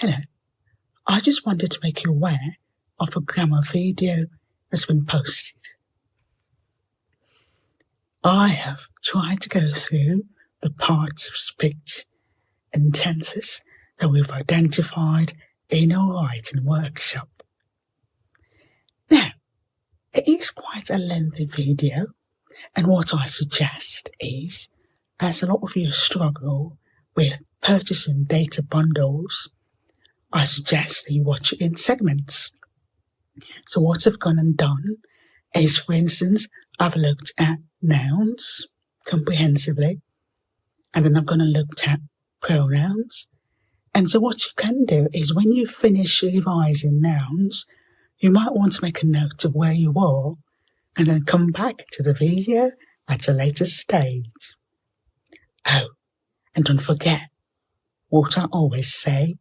Hello, I just wanted to make you aware of a grammar video that's been posted. I have tried to go through the parts of speech and tenses that we've identified in our writing workshop. Now, it is quite a lengthy video, and what I suggest is, as a lot of you struggle with purchasing data bundles, I suggest that you watch it in segments. So what I've gone and done is, for instance, I've looked at nouns comprehensively, and then I'm going to look at pronouns. And so what you can do is, when you finish revising nouns, you might want to make a note of where you are and then come back to the video at a later stage. Oh, and don't forget, what I always say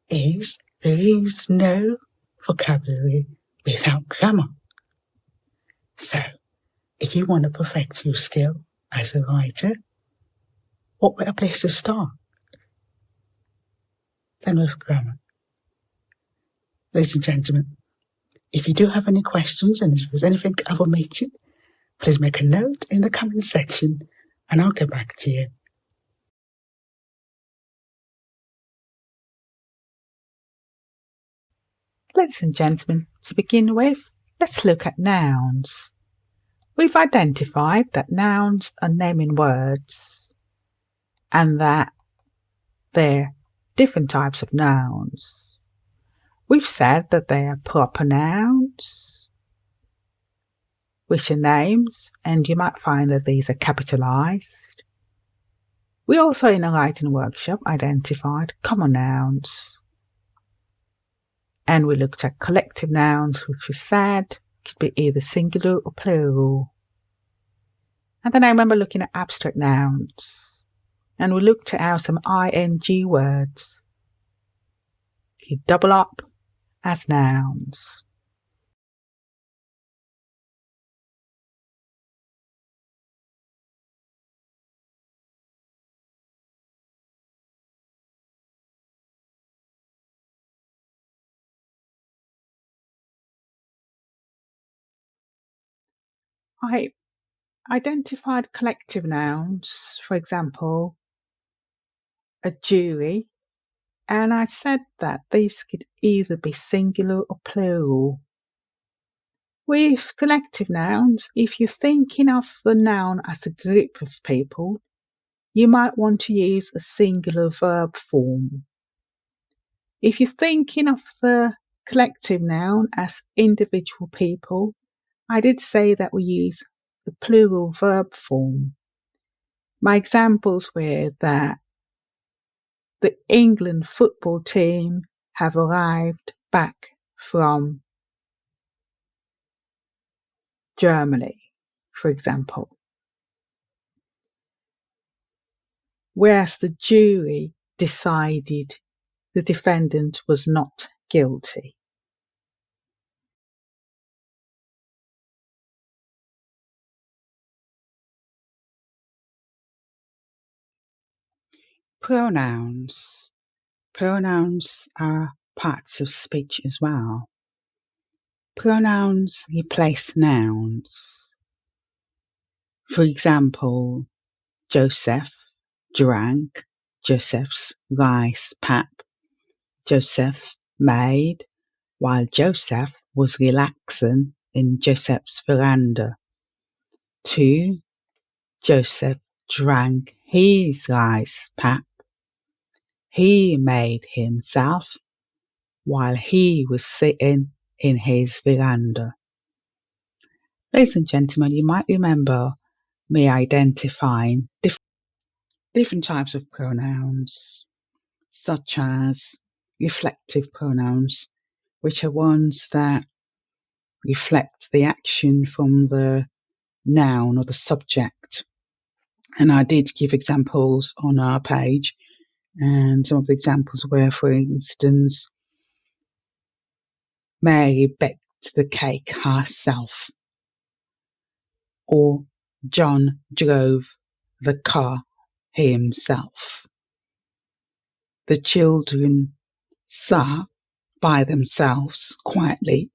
is, there is no vocabulary without grammar. So, if you want to perfect your skill as a writer, what better place to start than with grammar? Ladies and gentlemen, if you do have any questions and if there's anything I've omitted, please make a note in the comment section and I'll get back to you. Ladies and gentlemen, to begin with, let's look at nouns. We've identified that nouns are naming words and that there are different types of nouns. We've said that they are proper nouns, which are names, and you might find that these are capitalized. We also, in a writing workshop, identified common nouns. And we looked at collective nouns, which we said could be either singular or plural. And then I remember looking at abstract nouns. And we looked at how some ing words could double up as nouns. I identified collective nouns, for example, a jury, and I said that these could either be singular or plural. With collective nouns, if you're thinking of the noun as a group of people, you might want to use a singular verb form. If you're thinking of the collective noun as individual people, I did say that we use the plural verb form. My examples were that the England football team have arrived back from Germany, for example. Whereas the jury decided the defendant was not guilty. Pronouns. Pronouns are parts of speech as well. Pronouns replace nouns. For example, Joseph drank, Joseph's rice pap. Joseph made, while Joseph was relaxing in Joseph's veranda. 2. Joseph drank his rice pap. He made himself while he was sitting in his veranda. Ladies and gentlemen, you might remember me identifying different types of pronouns, such as reflective pronouns, which are ones that reflect the action from the noun or the subject. And I did give examples on our page, and some of the examples were, for instance, Mary baked the cake herself, or John drove the car himself. The children sat by themselves quietly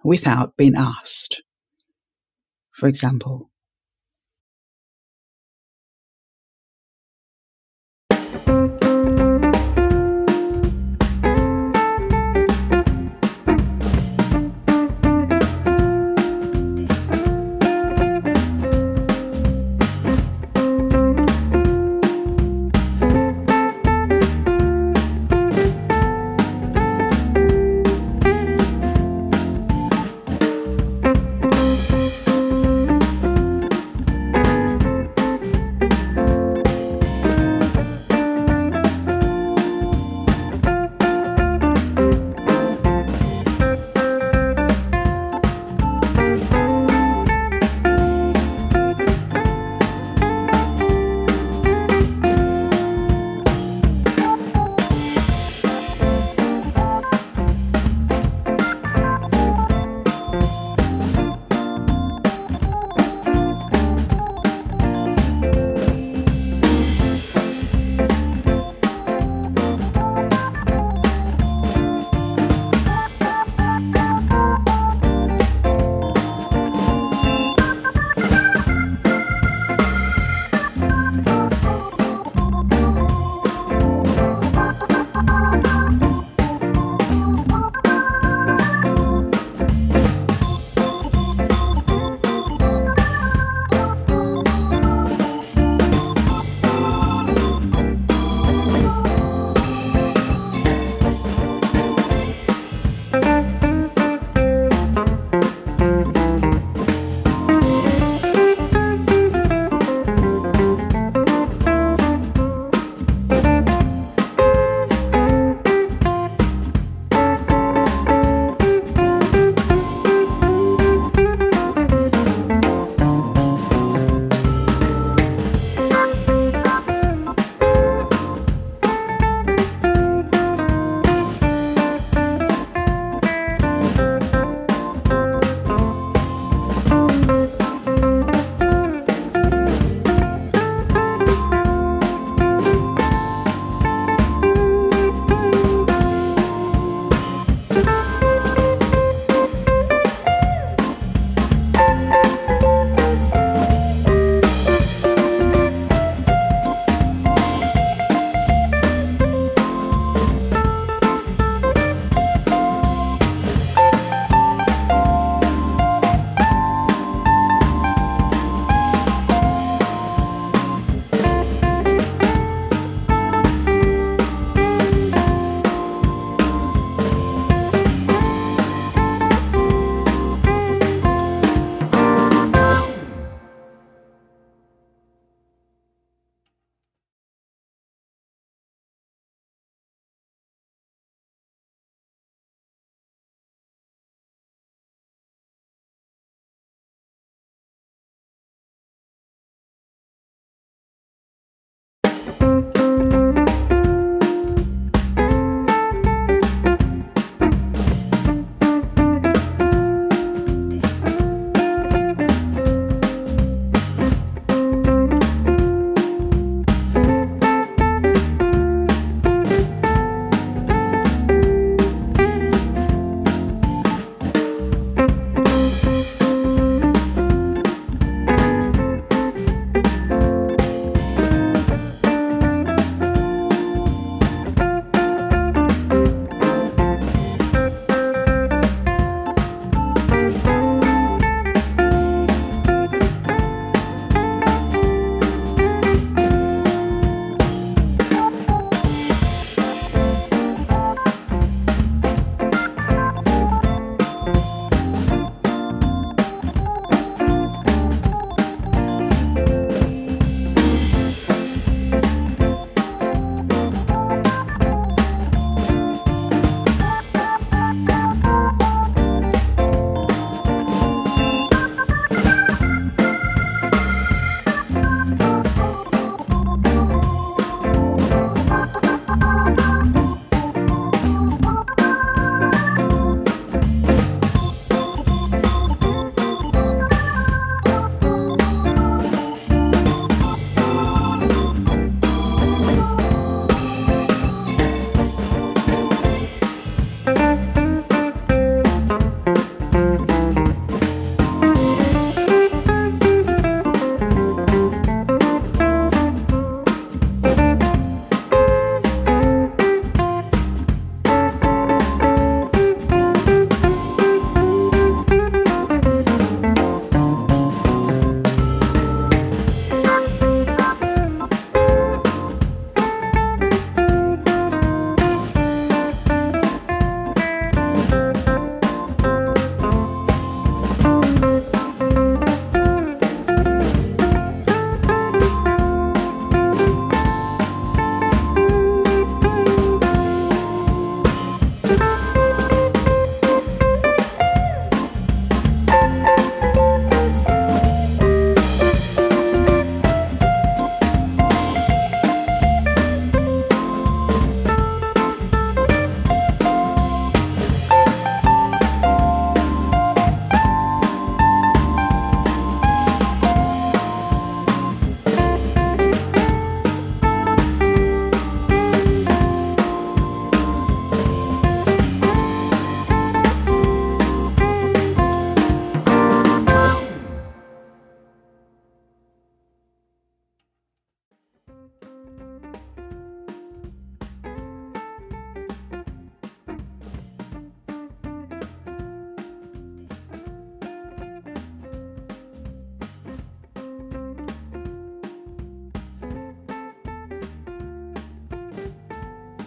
without being asked. For example,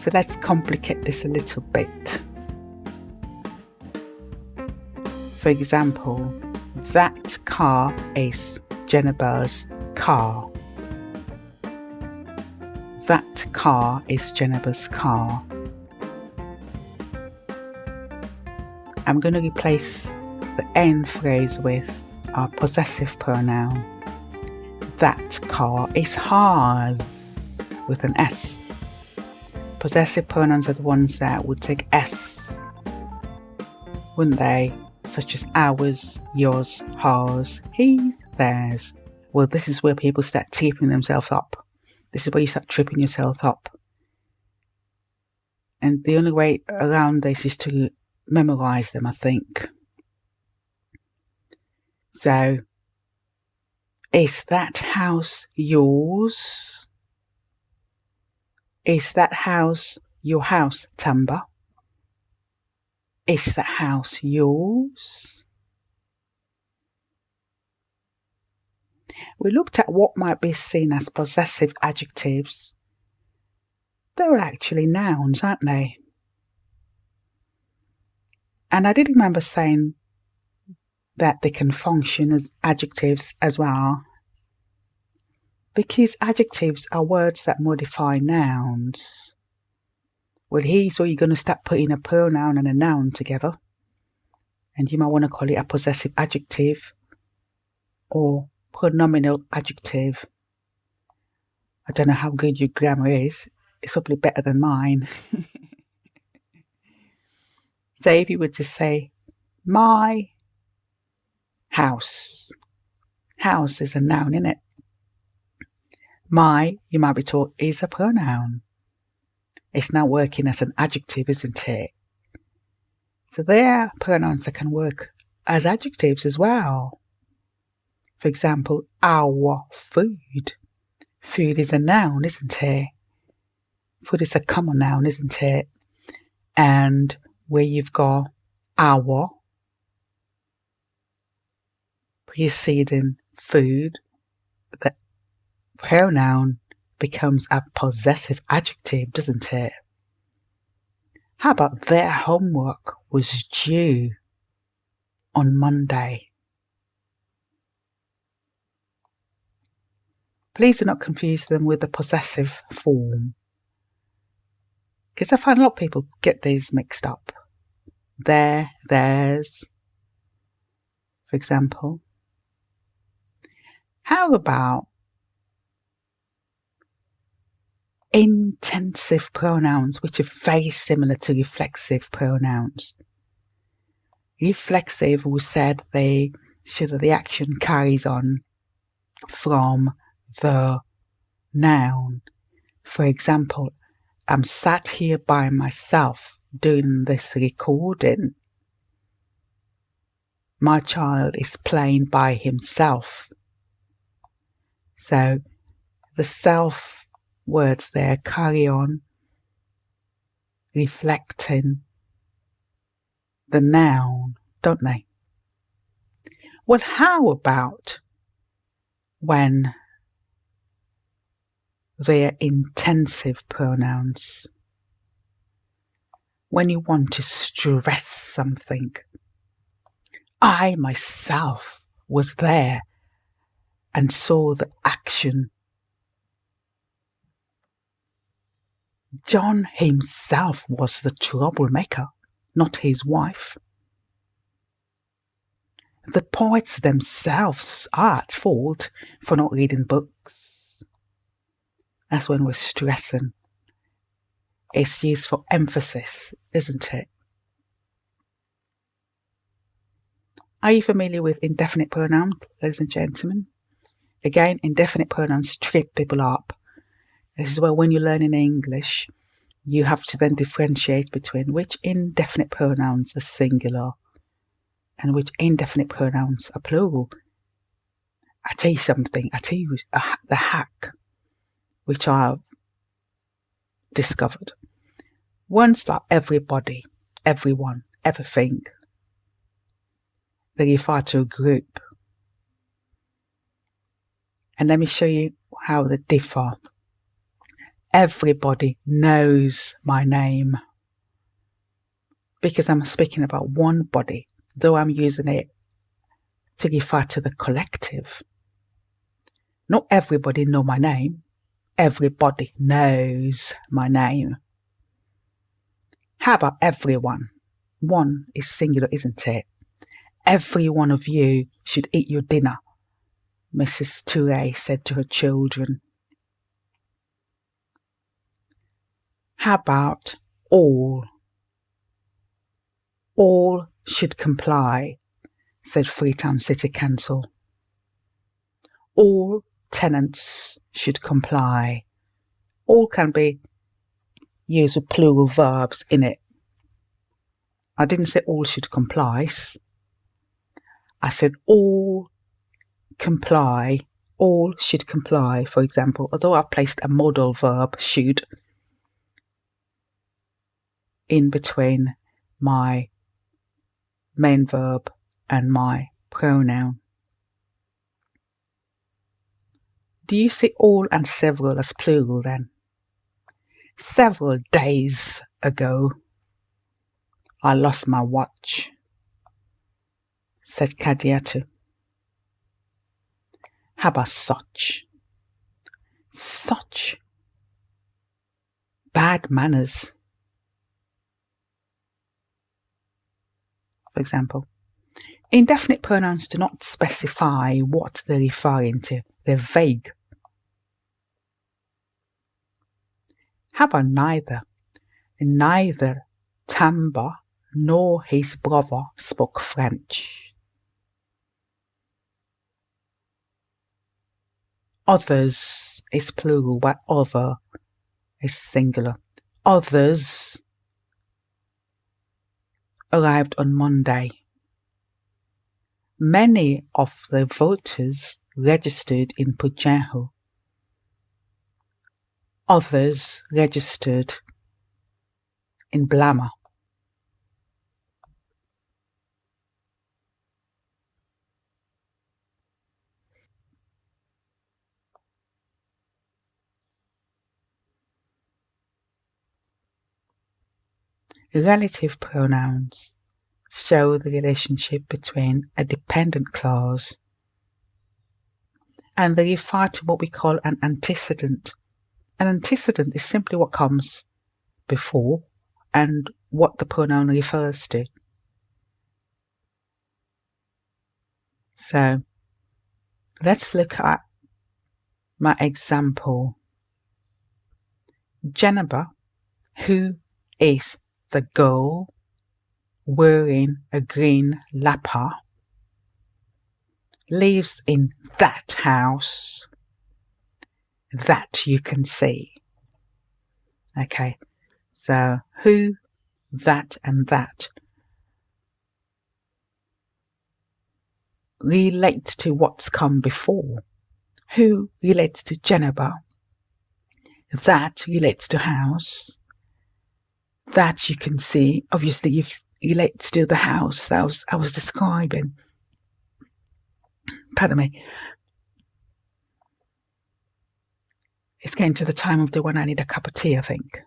So let's complicate this a little bit. For example, that car is Jennifer's car. That car is Jennifer's car. I'm going to replace the end phrase with a possessive pronoun. That car is hers with an S. Possessive pronouns are the ones that would take S, wouldn't they? Such as ours, yours, hers, his, theirs. Well, this is where people start tripping themselves up. This is where you start tripping yourself up. And the only way around this is to memorize them, I think. So, is that house yours? Is that house your house, Tamba? Is that house yours? We looked at what might be seen as possessive adjectives. They're actually nouns, aren't they? And I did remember saying that they can function as adjectives as well, because adjectives are words that modify nouns. Well, here's where you're going to start putting a pronoun and a noun together, and you might want to call it a possessive adjective or pronominal adjective. I don't know how good your grammar is. It's probably better than mine. So if you were to say, my house. House is a noun, isn't it? My, you might be taught, is a pronoun. It's now working as an adjective, isn't it? So there are pronouns that can work as adjectives as well. For example, our food. Food is a noun, isn't it? Food is a common noun, isn't it? And where you've got our preceding food, the pronoun becomes a possessive adjective, doesn't it? How about their homework was due on Monday? Please do not confuse them with the possessive form, because I find a lot of people get these mixed up. Their, theirs, for example. How about intensive pronouns, which are very similar to reflexive pronouns? Reflexive, we said they show that the action carries on from the noun. For example, I'm sat here by myself doing this recording. My child is playing by himself. So the self words there carry on reflecting the noun, don't they? Well, how about when they're intensive pronouns? When you want to stress something. I myself was there and saw the action. John himself was the troublemaker, not his wife. The poets themselves are at fault for not reading books. That's when we're stressing. It's used for emphasis, isn't it? Are you familiar with indefinite pronouns, ladies and gentlemen? Again, indefinite pronouns trip people up. This is where when you learn in English, you have to then differentiate between which indefinite pronouns are singular and which indefinite pronouns are plural. I tell you something, the hack which I've discovered. Words like everybody, everyone, everything, they refer to a group. And let me show you how they differ. everybody knows my name, because I'm speaking about one body, though I'm using it to refer to the collective. Not everybody know my name. Everybody knows my name. How about everyone? One is singular, isn't it? Every one of you should eat your dinner, Mrs. Touré said to her children. How about all? All should comply, said Freetown City Council. All tenants should comply. All can be used with plural verbs in it. I didn't say all should comply. I said all comply. All should comply. For example, although I've placed a modal verb, should, in between my main verb and my pronoun. Do you see all and several as plural then? Several days ago, I lost my watch, said Kadiatu. How about such? Such bad manners. For example, indefinite pronouns do not specify what they're referring to. They're vague. How about neither? Neither Tamba nor his brother spoke French. Others is plural, while other is singular. Others arrived on Monday. Many of the voters registered in Pujahu. Others registered in Blama. Relative pronouns show the relationship between a dependent clause and they refer to what we call an antecedent. An antecedent is simply what comes before and what the pronoun refers to. So let's look at my example. Jennifer, who is the girl wearing a green lapper, lives in that house that you can see. Okay, so who, that, and that relate to what's come before. Who relates to Jennifer. That relates to house. That you can see. Obviously, if relates to the house I was describing. Pardon me. It's getting to the time of day when I need a cup of tea, I think.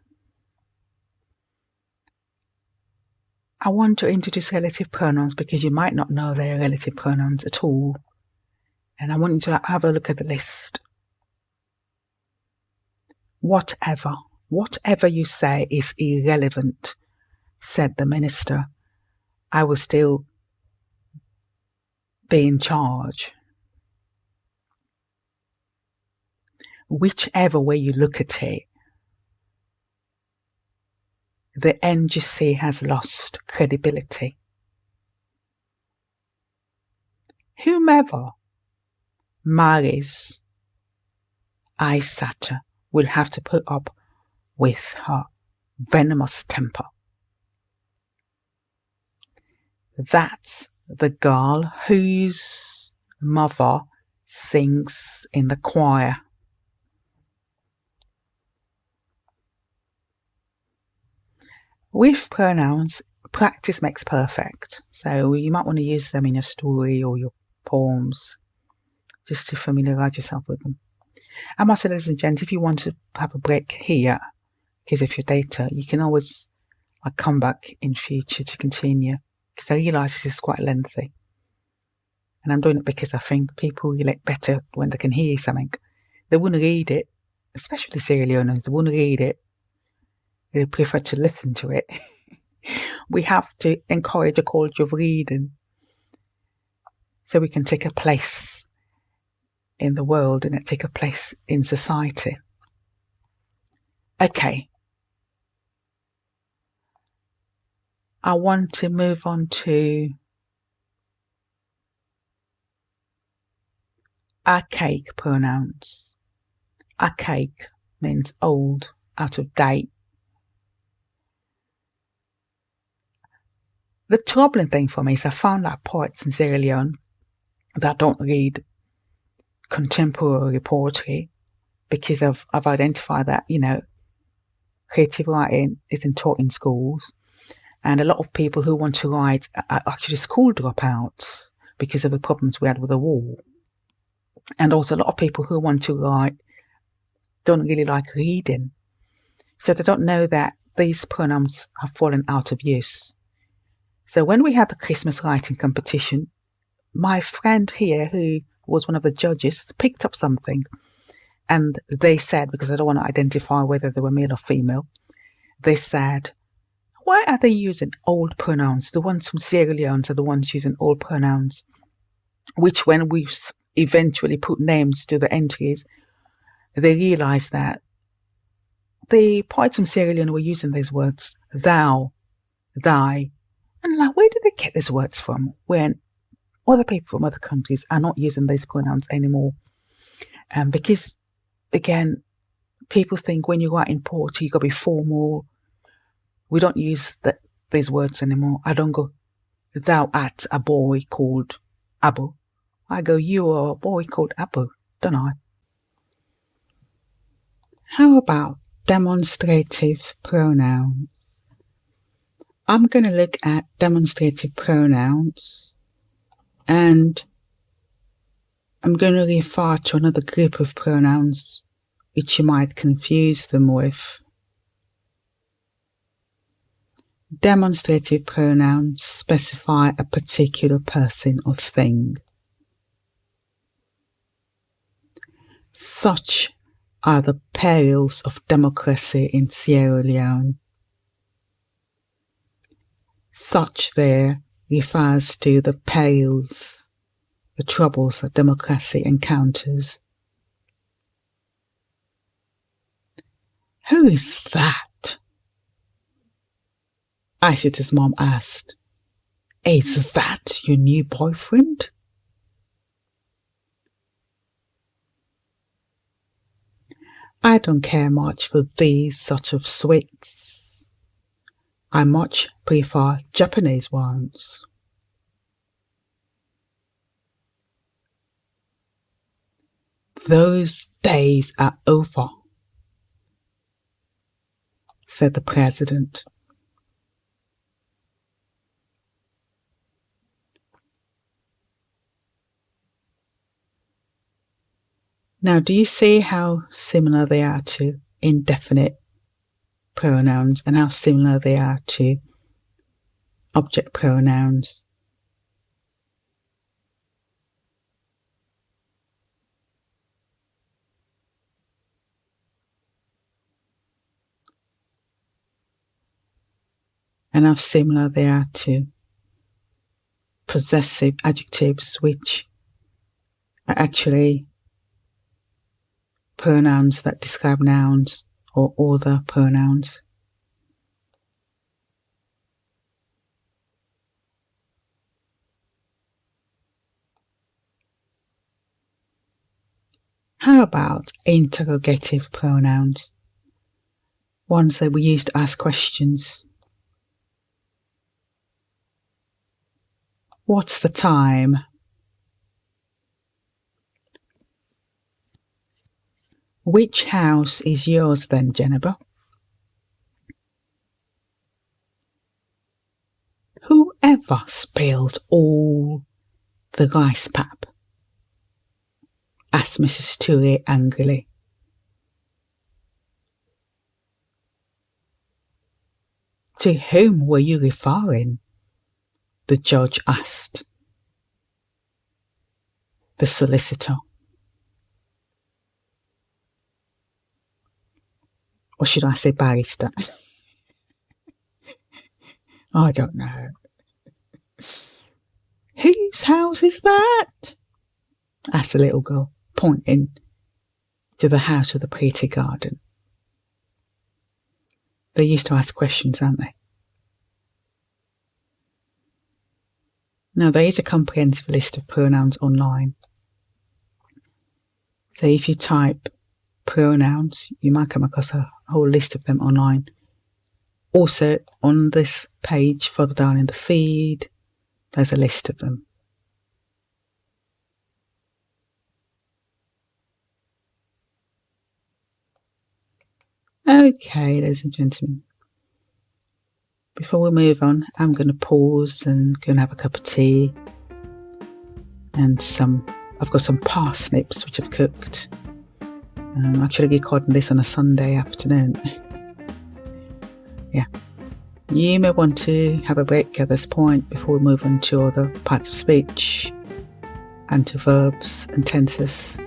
I want to introduce relative pronouns because you might not know they're relative pronouns at all. And I want you to have a look at the list. Whatever you say is irrelevant, said the minister. I will still be in charge. Whichever way you look at it, the NGC has lost credibility. Whomever marries Aisata will have to put up with her venomous temper. That's the girl whose mother sings in the choir. With pronouns, practice makes perfect. So you might want to use them in your story or your poems just to familiarize yourself with them. I must say, ladies and gents, if you want to have a break here, because of your data, you can always come back in future to continue, because I realise this is quite lengthy. And I'm doing it because I think people relate better when they can hear something. They wouldn't read it, especially Sierra Leoneans, they wouldn't read it. They prefer to listen to it. We have to encourage a culture of reading so we can take a place in the world and take a place in society. Okay. I want to move on to archaic pronouns. Archaic means old, out of date. The troubling thing for me is I found that poets in Sierra Leone that don't read contemporary poetry, because I've identified that, creative writing isn't taught in schools, and a lot of people who want to write are actually school dropouts because of the problems we had with the war. And also a lot of people who want to write don't really like reading, so they don't know that these pronouns have fallen out of use. So when we had the Christmas writing competition, my friend here, who was one of the judges, picked up something, and they said, because I don't want to identify whether they were male or female, they said, why are they using old pronouns? The ones from Sierra Leone are the ones using old pronouns, which when we eventually put names to the entries, they realised that the poets from Sierra Leone were using these words, thou, thy, and where did they get these words from when other people from other countries are not using these pronouns anymore? Because, again, people think when you write in poetry, you've got to be formal. We don't use these words anymore. I don't go, thou art a boy called Abu. I go, you are a boy called Abu, don't I? How about demonstrative pronouns? I'm going to look at demonstrative pronouns, and I'm going to refer to another group of pronouns which you might confuse them with. Demonstrative pronouns specify a particular person or thing. Such are the perils of democracy in Sierra Leone. Such there refers to the perils, the troubles that democracy encounters. Who is that? Aisha's mom asked. Is that your new boyfriend? I don't care much for these sort of sweets. I much prefer Japanese ones. Those days are over, said the president. Now, do you see how similar they are to indefinite pronouns and how similar they are to object pronouns? And how similar they are to possessive adjectives, which are actually pronouns that describe nouns or other pronouns. How about interrogative pronouns? Ones that we use to ask questions. What's the time? Which house is yours then, Jennifer? Whoever spilled all the rice pap? Asked Mrs. Touré angrily. To whom were you referring? The judge asked the solicitor. Or should I say barrister? I don't know. Whose house is that? Asked the little girl, pointing to the house with the pretty garden. They used to ask questions, aren't they? Now, there is a comprehensive list of pronouns online. So if you type pronouns, you might come across a whole list of them online. Also, on this page further down in the feed, there's a list of them. Okay, ladies and gentlemen, before we move on, I'm going to pause and go and have a cup of tea and I've got some parsnips which I've cooked. I'm actually recording this on a Sunday afternoon. Yeah, you may want to have a break at this point before we move on to other parts of speech and to verbs and tenses.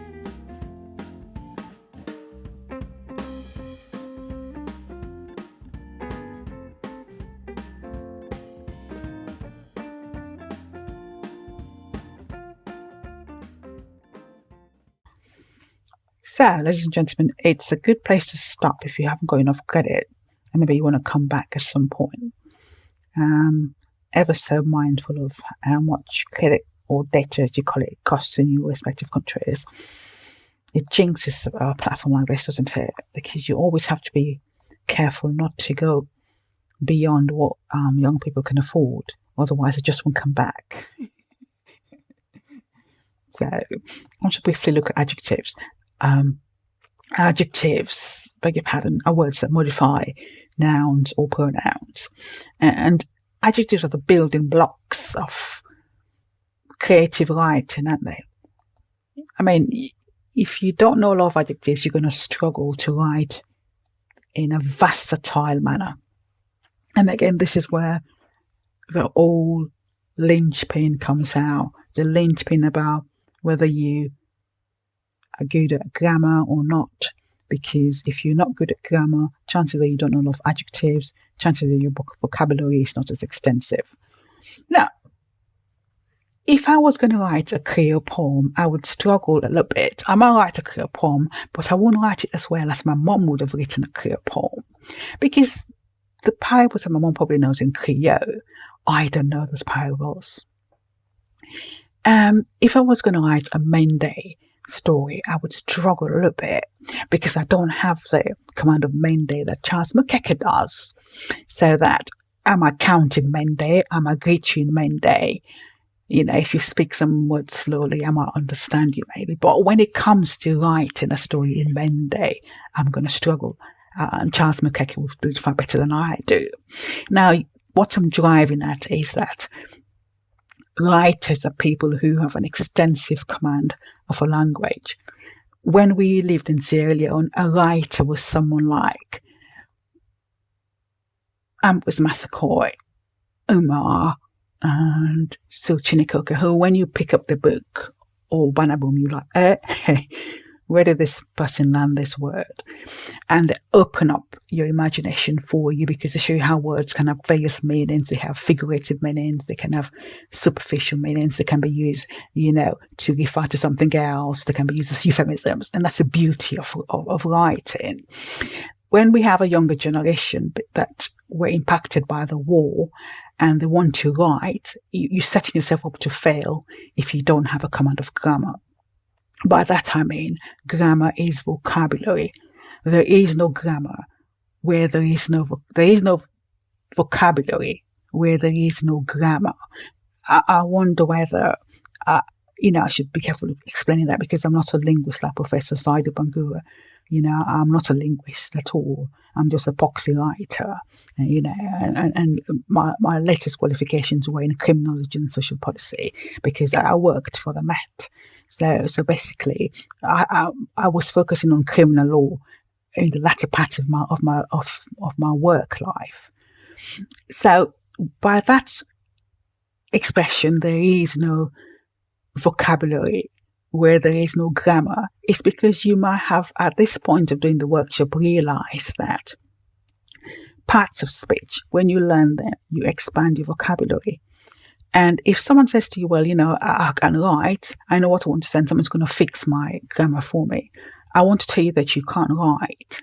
So, ladies and gentlemen, it's a good place to stop if you haven't got enough credit and maybe you want to come back at some point. Ever so mindful of how much credit or data, as you call it, costs in your respective countries. It jinxes a platform like this, doesn't it? Because you always have to be careful not to go beyond what young people can afford. Otherwise, it just won't come back. So, I want to briefly look at adjectives. Adjectives, beg your pardon, are words that modify nouns or pronouns. And adjectives are the building blocks of creative writing, aren't they? I mean, if you don't know a lot of adjectives, you're going to struggle to write in a versatile manner. And again, this is where the old linchpin comes out. The linchpin about whether you are good at grammar or not, because if you're not good at grammar, chances are you don't know a lot of adjectives, chances are your vocabulary is not as extensive. Now, if I was going to write a Creole poem, I would struggle a little bit. I might write a Creole poem, but I won't write it as well as my mom would have written a Creole poem, because the parables that my mom probably knows in Creole, I don't know those parables. If I was going to write a Monday story, I would struggle a little bit because I don't have the command of Monday that Charles McKecker does. So that am I counting Monday? Am I greet you in Monday? You know, if you speak some words slowly, I might understand you maybe. But when it comes to writing a story in Monday, I'm going to struggle. And Charles McKecker will do it far better than I do. Now, what I'm driving at is that writers are people who have an extensive command of a language. When we lived in Sierra Leone, a writer was someone like Ambers Massacoy, Umar, and Sulchinikoka, who when you pick up the book or Banaboom, you're like, where did this person land this word? And open up your imagination for you, because they show you how words can have various meanings. They have figurative meanings, they can have superficial meanings, they can be used, to refer to something else, they can be used as euphemisms, and that's the beauty of writing. When we have a younger generation that were impacted by the war and they want to write, you're setting yourself up to fail if you don't have a command of grammar. By that I mean, grammar is vocabulary. There is no grammar where there is no vocabulary where there is no grammar. I wonder whether, I should be careful explaining that, because I'm not a linguist like Professor Saidu Bangura. I'm not a linguist at all. I'm just a proxy writer, and my latest qualifications were in criminology and social policy, because I worked for the Met. So basically, I was focusing on criminal law in the latter part of my work life. So by that expression, there is no vocabulary, where there is no grammar. It's because you might have, at this point of doing the workshop, realized that parts of speech, when you learn them, you expand your vocabulary. And if someone says to you, well, I can write, I know what I want to say, someone's going to fix my grammar for me, I want to tell you that you can't write.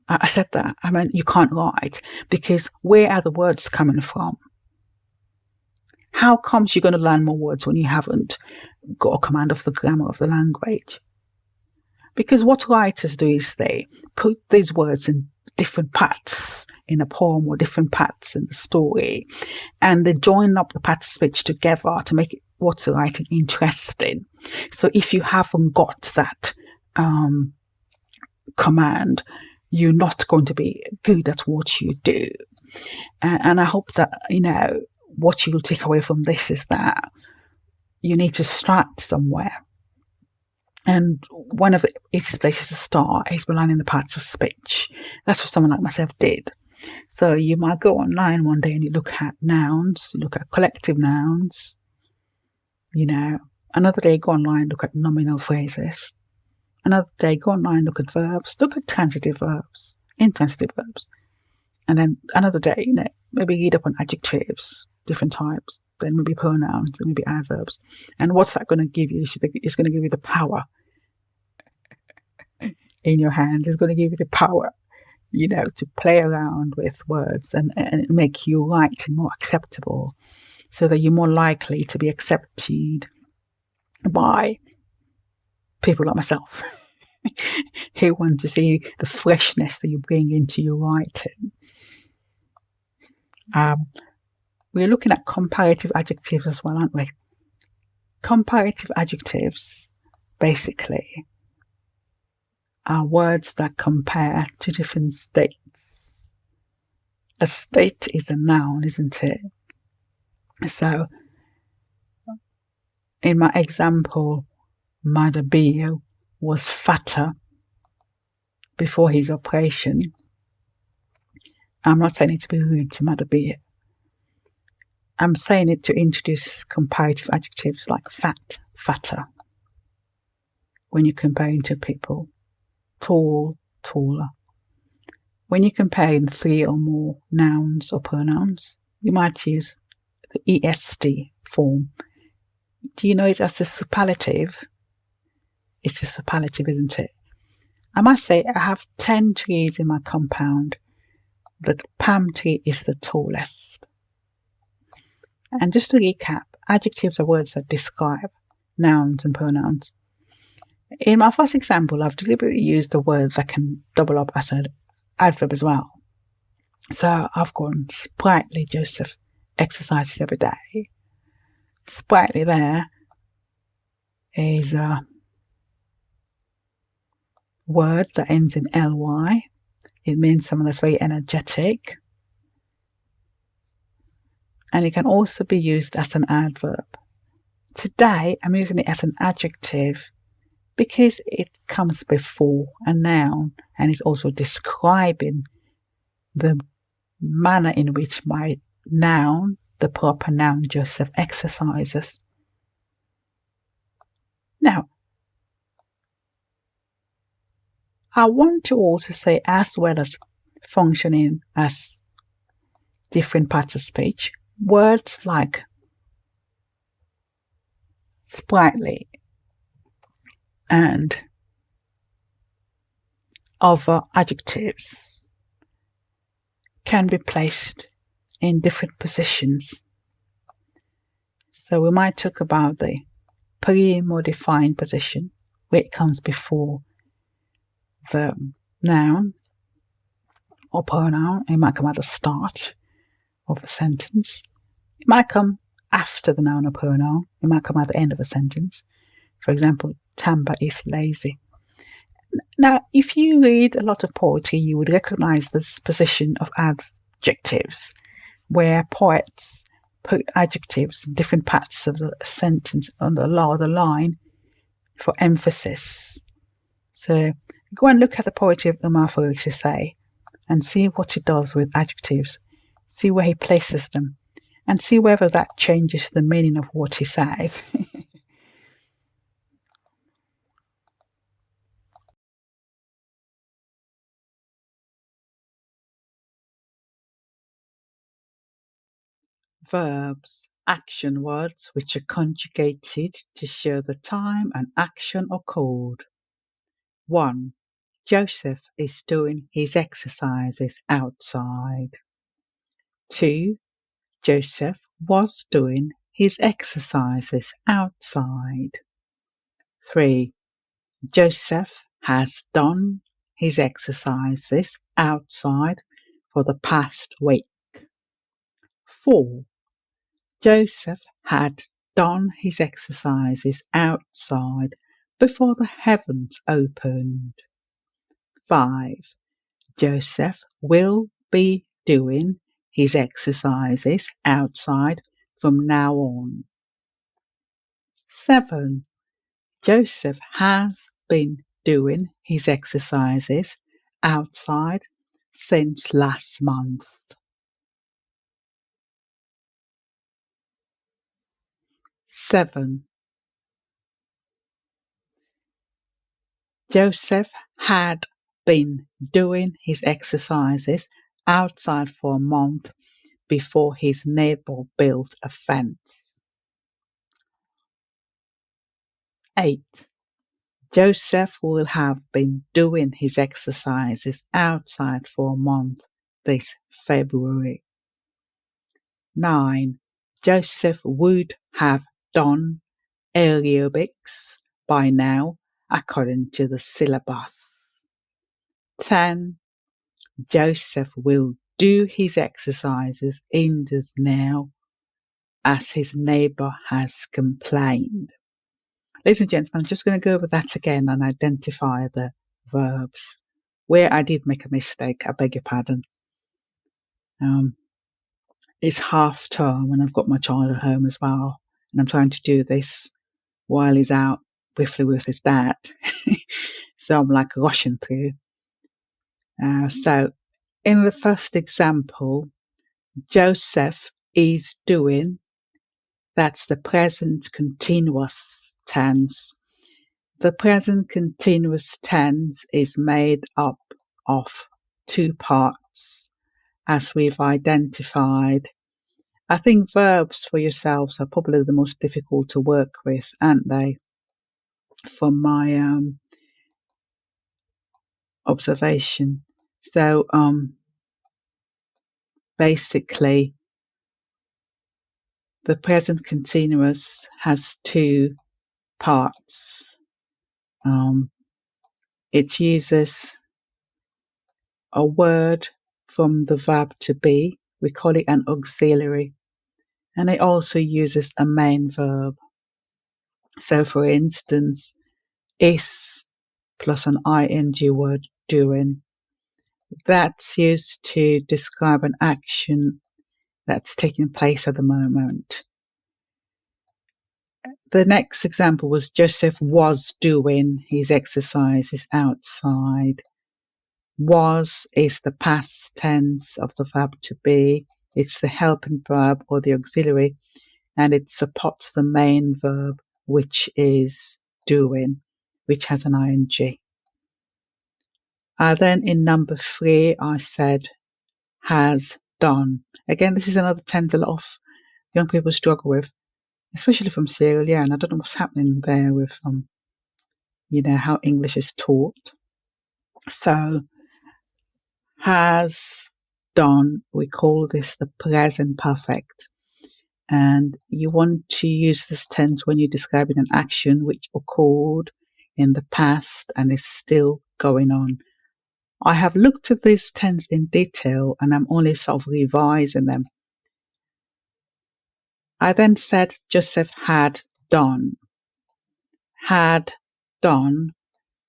I said that. I mean, you can't write, because where are the words coming from? How comes you're going to learn more words when you haven't got a command of the grammar of the language? Because what writers do is they put these words in different parts in a poem or different parts in the story, and they join up the parts of speech together to make what's the writing interesting. So if you haven't got that command, you're not going to be good at what you do. And I hope that, what you'll take away from this is that you need to start somewhere. And one of the easiest places to start is by learning the parts of speech. That's what someone like myself did. So you might go online one day and you look at nouns, you look at collective nouns, Another day go online, look at nominal phrases. Another day go online, look at verbs, look at transitive verbs, intransitive verbs. And then another day, maybe read up on adjectives, different types, then maybe pronouns, then maybe adverbs. And what's that going to give you? It's going to give you the power in your hand. It's going to give you the power, to play around with words and make your writing more acceptable, so that you're more likely to be accepted by people like myself who want to see the freshness that you bring into your writing. We're looking at comparative adjectives as well, aren't we? Comparative adjectives basically are words that compare two different states. A state is a noun, isn't it? So, in my example, Madabir was fatter before his operation. I'm not saying it to be rude to Madabir. I'm saying it to introduce comparative adjectives like fat, fatter, when you're comparing two people. Tall, taller. When you're comparing 3 or more nouns or pronouns, you might use the EST form. Do you know it as a superlative? It's a superlative, isn't it? I must say, I have 10 trees in my compound. The palm tree is the tallest. And just to recap, adjectives are words that describe nouns and pronouns. In my first example, I've deliberately used the words that can double up as an adverb as well. So I've gone sprightly Joseph exercises every day. Sprightly there is a word that ends in ly. It means someone that's very energetic. And it can also be used as an adverb. Today, I'm using it as an adjective because it comes before a noun and it's also describing the manner in which my noun, the proper noun Joseph, exercises. Now, I want to also say, as well as functioning as different parts of speech, words like sprightly and other adjectives can be placed in different positions. So we might talk about the pre-modified position, where it comes before the noun or pronoun. It might come at the start of a sentence. It might come after the noun or pronoun. It might come at the end of a sentence. For example, Tamba is lazy. Now, if you read a lot of poetry, you would recognize this position of adjectives, where poets put adjectives in different parts of the sentence on the line for emphasis. So go and look at the poetry of Omar Farouk Sissay and see what it does with adjectives See where he places them and see whether that changes the meaning of what he says. Verbs, action words which are conjugated to show the time an action occurred. 1. Joseph is doing his exercises outside. 2. Joseph was doing his exercises outside. 3. Joseph has done his exercises outside for the past week. 4. Joseph had done his exercises outside before the heavens opened. 5. Joseph will be doing his exercises outside from now on. 7. Joseph has been doing his exercises outside since last month. 7. Joseph had been doing his exercises outside for a month before his neighbor built a fence. 8. Joseph will have been doing his exercises outside for a month this February. 9. Joseph would have done aerobics by now according to the syllabus. 10. Joseph will do his exercises indoors now as his neighbour has complained. Ladies and gentlemen, I'm just going to go over that again and identify the verbs. Where I did make a mistake, I beg your pardon. It's half term and I've got my child at home as well. And I'm trying to do this while he's out briefly with his dad. So I'm like rushing through. So in the first example, Joseph is doing, that's the present continuous tense. The present continuous tense is made up of two parts, as we've identified. I think verbs for yourselves are probably the most difficult to work with, aren't they? From my observation. So basically, the present continuous has two parts. It uses a word from the verb to be. We call it an auxiliary. And it also uses a main verb. So for instance, is plus an ing word, doing. That's used to describe an action that's taking place at the moment. The next example was Joseph was doing his exercises outside. Was is the past tense of the verb to be. It's the helping verb or the auxiliary, and it supports the main verb, which is doing, which has an ing. Then in number 3, I said has done. Again, this is another tense a lot of young people struggle with, especially from Sierra Leone. I don't know what's happening there with, how English is taught. So, has done, we call this the present perfect. And you want to use this tense when you're describing an action which occurred in the past and is still going on. I have looked at this tense in detail and I'm only sort of revising them. I then said Joseph had done. Had done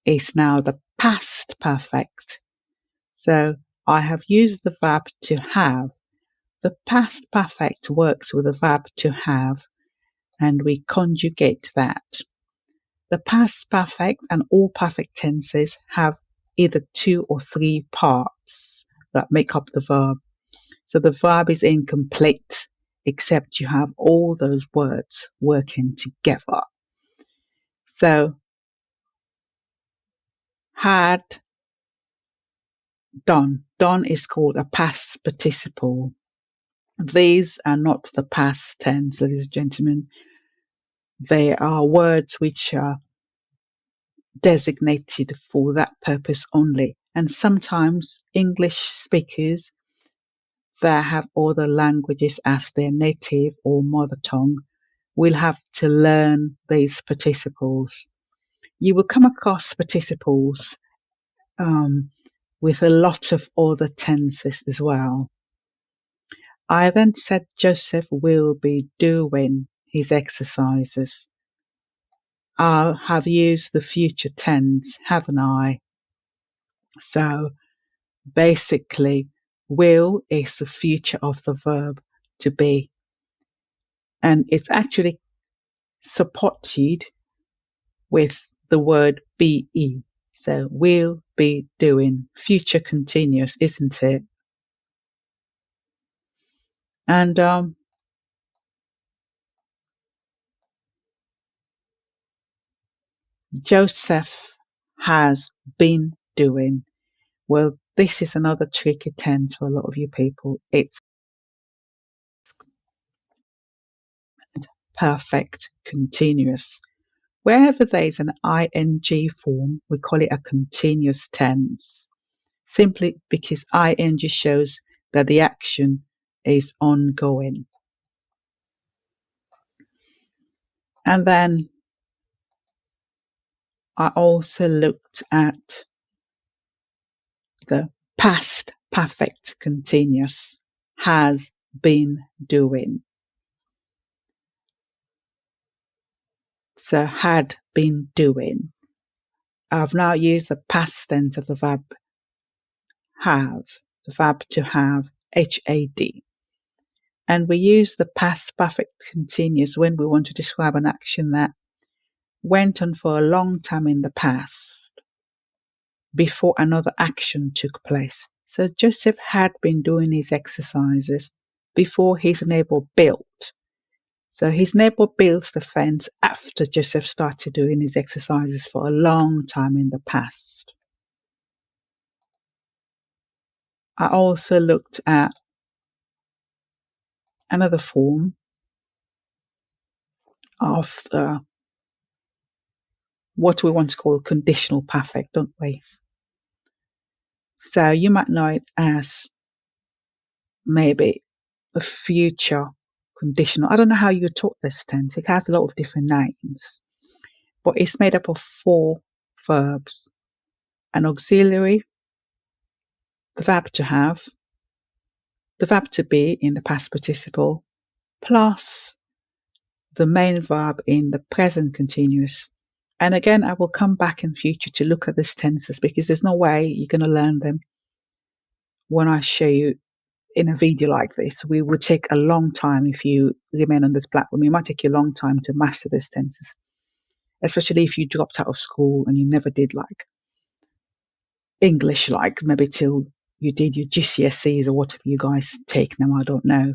is now the past perfect. So I have used the verb to have. The past perfect works with the verb to have, and we conjugate that. The past perfect and all perfect tenses have either 2 or 3 parts that make up the verb. So the verb is incomplete except you have all those words working together. So had, done. Done is called a past participle. These are not the past tense, ladies and gentlemen. They are words which are designated for that purpose only. And sometimes English speakers that have other languages as their native or mother tongue will have to learn these participles. You will come across participles with a lot of other tenses as well. I then said Joseph will be doing his exercises. I have used the future tense, haven't I? So basically, will is the future of the verb to be. And it's actually supported with the word be. So will be doing, future continuous, isn't it? And Joseph has been doing. Well, this is another tricky tense for a lot of you people. It's perfect continuous. Wherever there's an ing form, we call it a continuous tense, simply because ing shows that the action is ongoing. And then I also looked at the past perfect continuous, has been doing. So had been doing. I've now used the past tense of the verb have, the verb to have, had. And we use the past perfect continuous when we want to describe an action that went on for a long time in the past before another action took place. So Joseph had been doing his exercises before his neighbor built. So his neighbor built the fence after Joseph started doing his exercises for a long time in the past. I also looked at another form of what we want to call conditional perfect, don't we? So you might know it as maybe a future conditional. I don't know how you taught this tense. It has a lot of different names, but it's made up of 4 verbs: an auxiliary, the verb to have, the verb to be in the past participle, plus the main verb in the present continuous. And again, I will come back in future to look at these tenses because there's no way you're going to learn them when I show you in a video like this. We would take a long time if you remain on this platform. It might take you a long time to master these tenses, especially if you dropped out of school and you never did like English, like maybe till you did your GCSEs or whatever you guys take now, I don't know.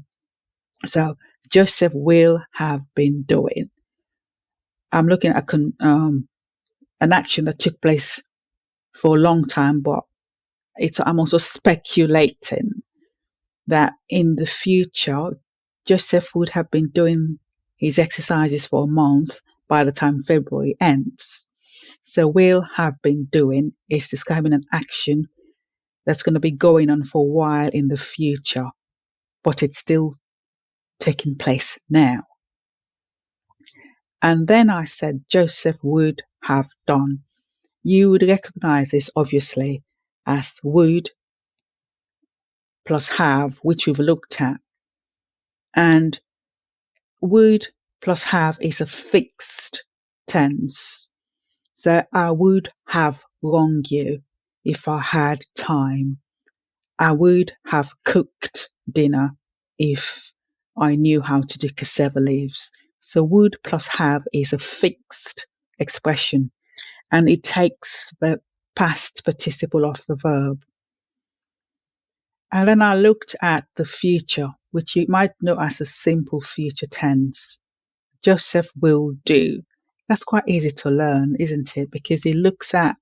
So Joseph will have been doing. I'm looking at an action that took place for a long time, but I'm also speculating that in the future, Joseph would have been doing his exercises for a month by the time February ends. So will have been doing is describing an action that's going to be going on for a while in the future, but it's still taking place now. And then I said Joseph would have done. You would recognize this obviously as would plus have, which we've looked at. And would plus have is a fixed tense. So I would have wronged you if I had time. I would have cooked dinner if I knew how to do cassava leaves. So would plus have is a fixed expression, and it takes the past participle of the verb. And then I looked at the future, which you might know as a simple future tense. Joseph will do. That's quite easy to learn, isn't it? Because it looks at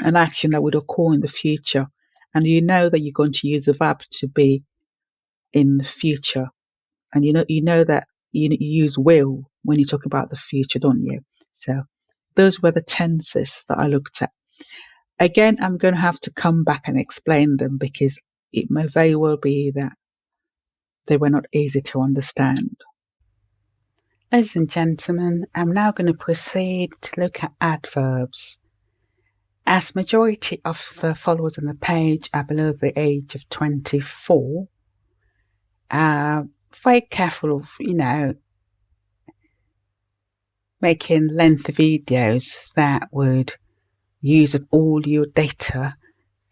an action that would occur in the future, and you know that you're going to use the verb to be in the future, and you know that you use will when you talk about the future, don't you? So those were the tenses that I looked at. Again, I'm going to have to come back and explain them because it may very well be that they were not easy to understand. Ladies and gentlemen, I'm now going to proceed to look at adverbs. As majority of the followers on the page are below the age of 24, very careful of, making lengthy videos that would use up all your data,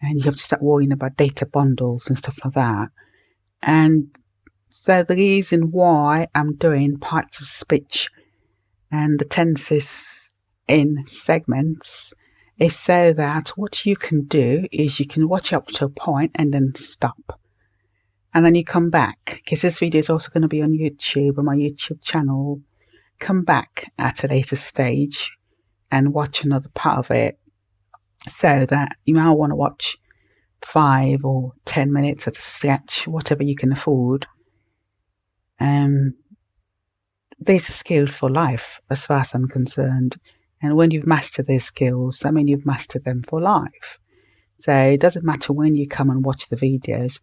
and you have to start worrying about data bundles and stuff like that. And so the reason why I'm doing parts of speech and the tenses in segments is so that what you can do is you can watch up to a point and then stop. And then you come back, because this video is also going to be on YouTube, on my YouTube channel. Come back at a later stage and watch another part of it, so that you might want to watch 5 or 10 minutes at a stretch, whatever you can afford. These are skills for life, as far as I'm concerned. And when you've mastered these skills, I mean, you've mastered them for life. So it doesn't matter when you come and watch the videos.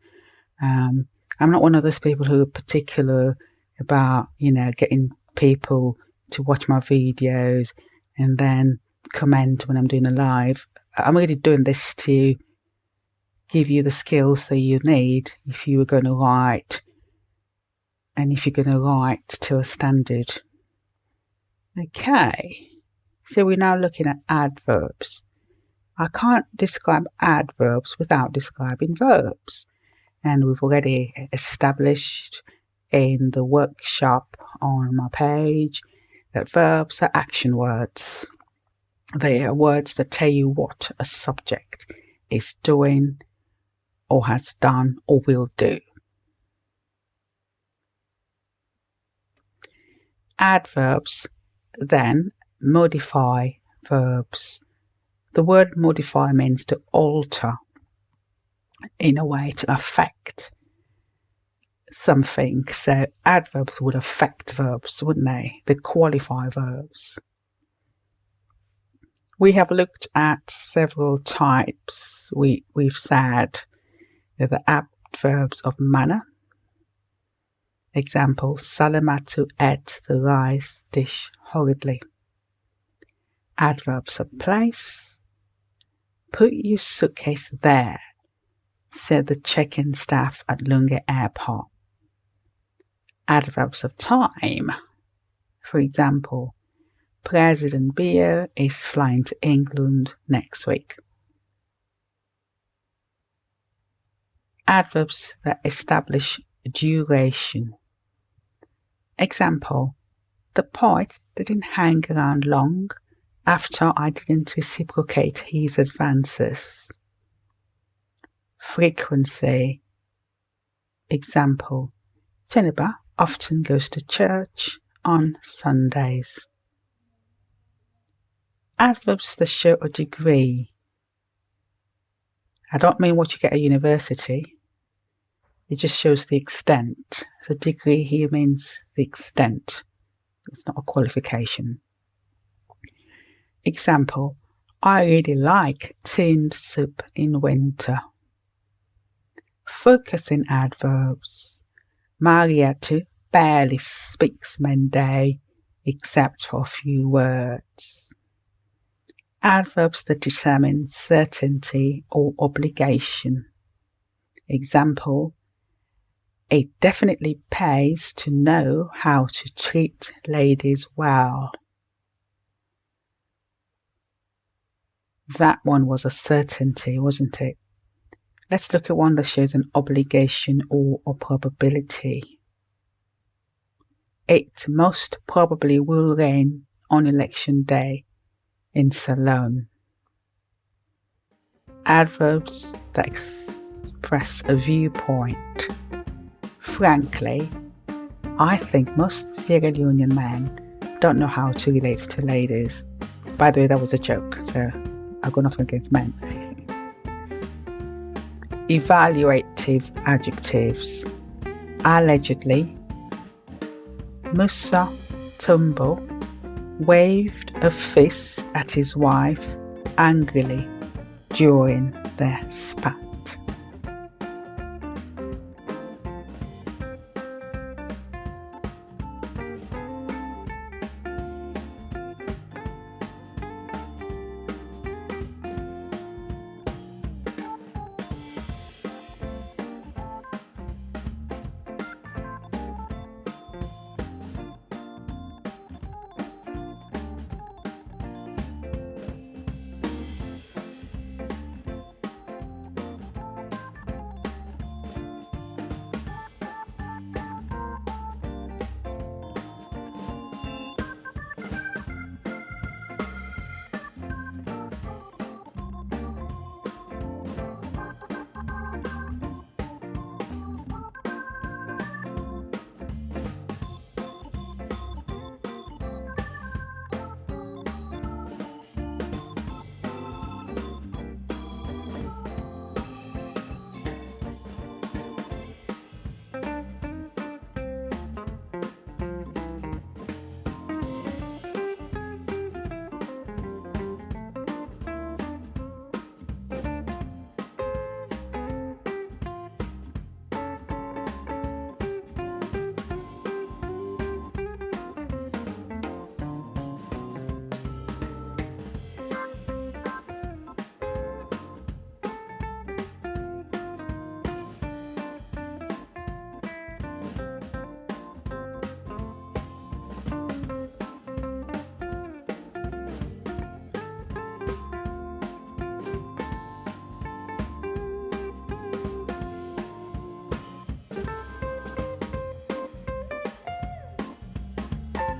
I'm not one of those people who are particular about, getting people to watch my videos and then comment when I'm doing a live. I'm really doing this to give you the skills that you need if you were going to write, and if you're going to write to a standard. Okay, so we're now looking at adverbs. I can't describe adverbs without describing verbs. And we've already established in the workshop on my page that verbs are action words. They are words that tell you what a subject is doing or has done or will do. Adverbs then modify verbs. The word modify means to alter, in a way, to affect something. So adverbs would affect verbs, wouldn't they? They qualify verbs. We have looked at several types. We've said they're the adverbs of manner. Example, Salamatu ate the rice dish hurriedly. Adverbs of place. Put your suitcase there, said the check-in staff at Lunga Airport. Adverbs of time. For example, President Bio is flying to England next week. Adverbs that establish duration. Example, the poet didn't hang around long after I didn't reciprocate his advances. Frequency. Example, Jennifer often goes to church on Sundays. Adverbs that show a degree. I don't mean what you get at university. It just shows the extent. So degree here means the extent. It's not a qualification. Example, I really like tinned soup in winter. Focusing adverbs. Marietta barely speaks Monday, except for a few words. Adverbs that determine certainty or obligation. Example, it definitely pays to know how to treat ladies well. That one was a certainty, wasn't it? Let's look at one that shows an obligation or a probability. It most probably will rain on election day in Salone. Adverbs that express a viewpoint. Frankly, I think most Sierra Leonean men don't know how to relate to ladies. By the way, that was a joke, so I've got nothing against men. Evaluative adjectives. Allegedly, Musa Tumbo waved a fist at his wife angrily during their spat.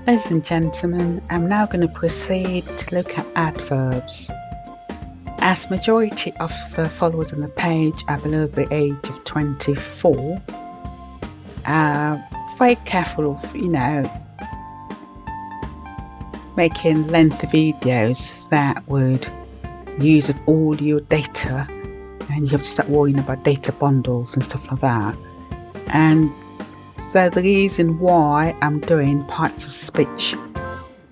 Ladies and gentlemen, I'm now going to proceed to look at adverbs. As majority of the followers on the page are below the age of 24, very careful of, making lengthy videos that would use up all your data, and you have to start worrying about data bundles and stuff like that. And so the reason why I'm doing parts of speech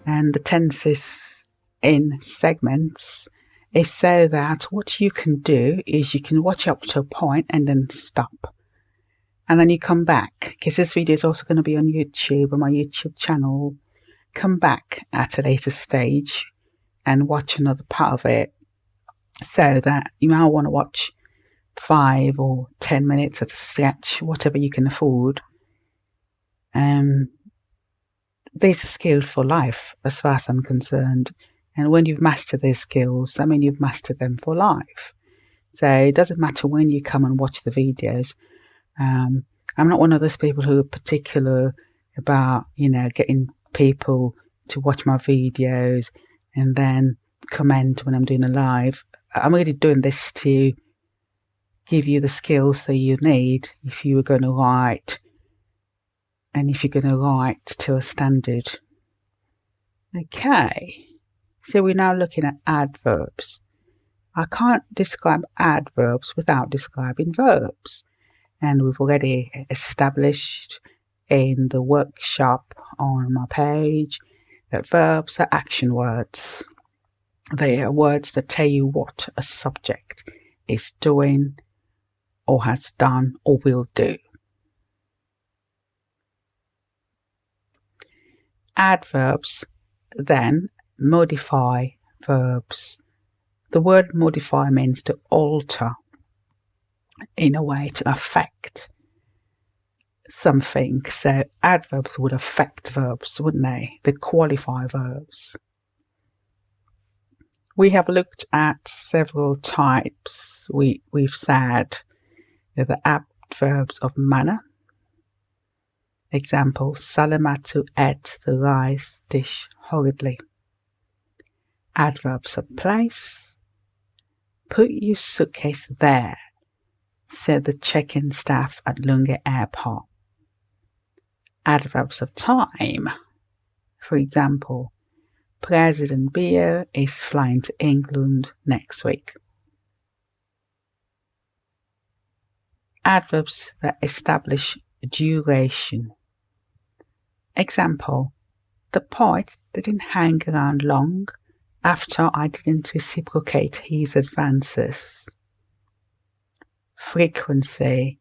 and the tenses in segments is so that what you can do is you can watch up to a point and then stop. And then you come back, because this video is also going to be on YouTube, on my YouTube channel. Come back at a later stage and watch another part of it, so that you might want to watch 5 or 10 minutes at a stretch, whatever you can afford. These are skills for life, as far as I'm concerned. And when you've mastered these skills, you've mastered them for life. So it doesn't matter when you come and watch the videos. I'm not one of those people who are particular about, getting people to watch my videos and then comment when I'm doing a live. I'm really doing this to give you the skills that you need if you were going to write, and if you're going to write to a standard. Okay, so we're now looking at adverbs. I can't describe adverbs without describing verbs. And we've already established in the workshop on my page that verbs are action words. They are words that tell you what a subject is doing or has done or will do. Adverbs then modify verbs. The word modify means to alter, in a way, to affect something. So adverbs would affect verbs, wouldn't they? They qualify verbs. We have looked at several types. We've said the adverbs of manner. Example, Salamatu ate the rice dish hurriedly. Adverbs of place. Put your suitcase there. said the check-in staff at Lunga Airport. Adverbs of time. For example, President Biya is flying to England next week. Adverbs that establish duration. Example, the poet didn't hang around long after I didn't reciprocate his advances. Frequency.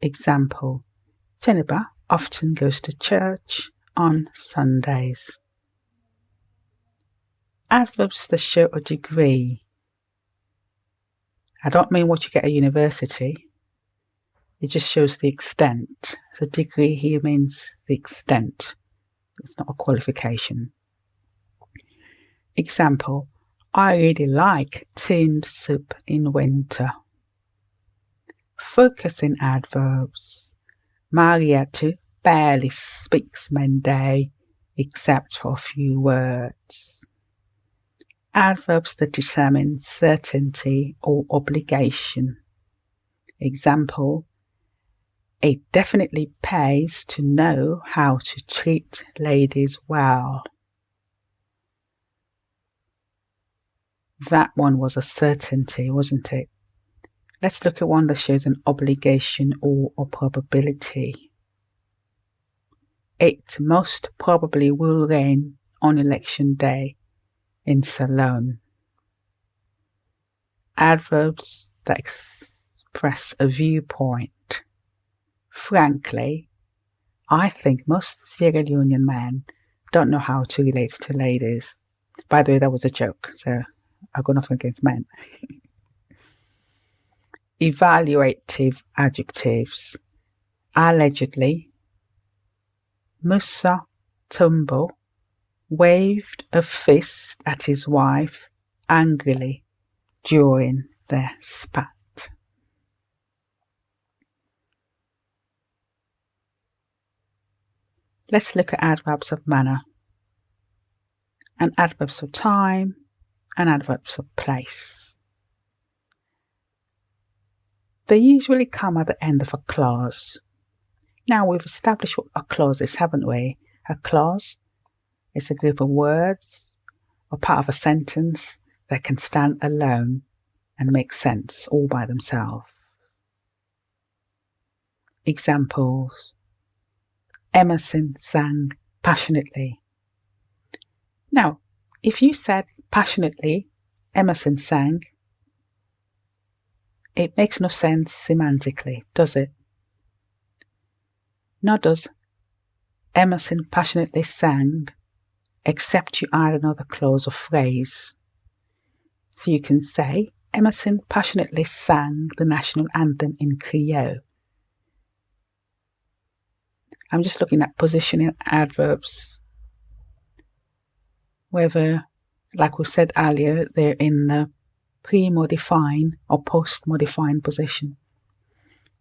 Example, Jennifer often goes to church on Sundays. Adverbs that show a degree. I don't mean what you get at university. It just shows the extent. So degree here means the extent. It's not a qualification. Example, I really like tinned soup in winter. Focusing adverbs. Marietta barely speaks Monday except for a few words. Adverbs that determine certainty or obligation. Example, it definitely pays to know how to treat ladies well. That one was a certainty, wasn't it? Let's look at one that shows an obligation or a probability. It most probably will rain on election day in Ceylon. Adverbs that express a viewpoint. Frankly, I think most Sierra Leonean men don't know how to relate to ladies. By the way, that was a joke, so I've got nothing against men. Evaluative adjectives. Allegedly, Musa Tumbo waved a fist at his wife angrily during their spat. Let's look at adverbs of manner, and adverbs of time, and adverbs of place. They usually come at the end of a clause. Now we've established what a clause is, haven't we? A clause is a group of words or part of a sentence that can stand alone and make sense all by themselves. Examples. Emerson sang passionately. Now, if you said passionately, Emerson sang, it makes no sense semantically, does it? Nor does Emerson passionately sang, except you add another clause or phrase. So you can say, Emerson passionately sang the national anthem in Creole. I'm just looking at positioning adverbs, whether, like we said earlier, they're in the pre-modifying or post-modifying position.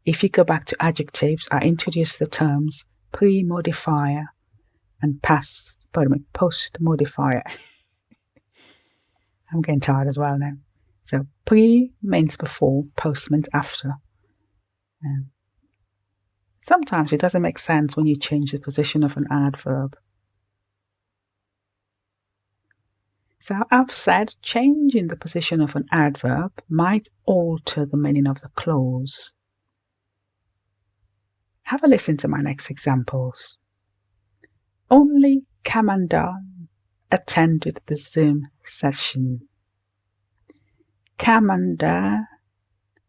If you go back to adjectives, I introduced the terms pre-modifier and post-modifier. I'm getting tired as well now. So pre means before, post means after. Sometimes it doesn't make sense when you change the position of an adverb. So I've said changing the position of an adverb might alter the meaning of the clause. Have a listen to my next examples. Only Kamandan attended the Zoom session. Kamandan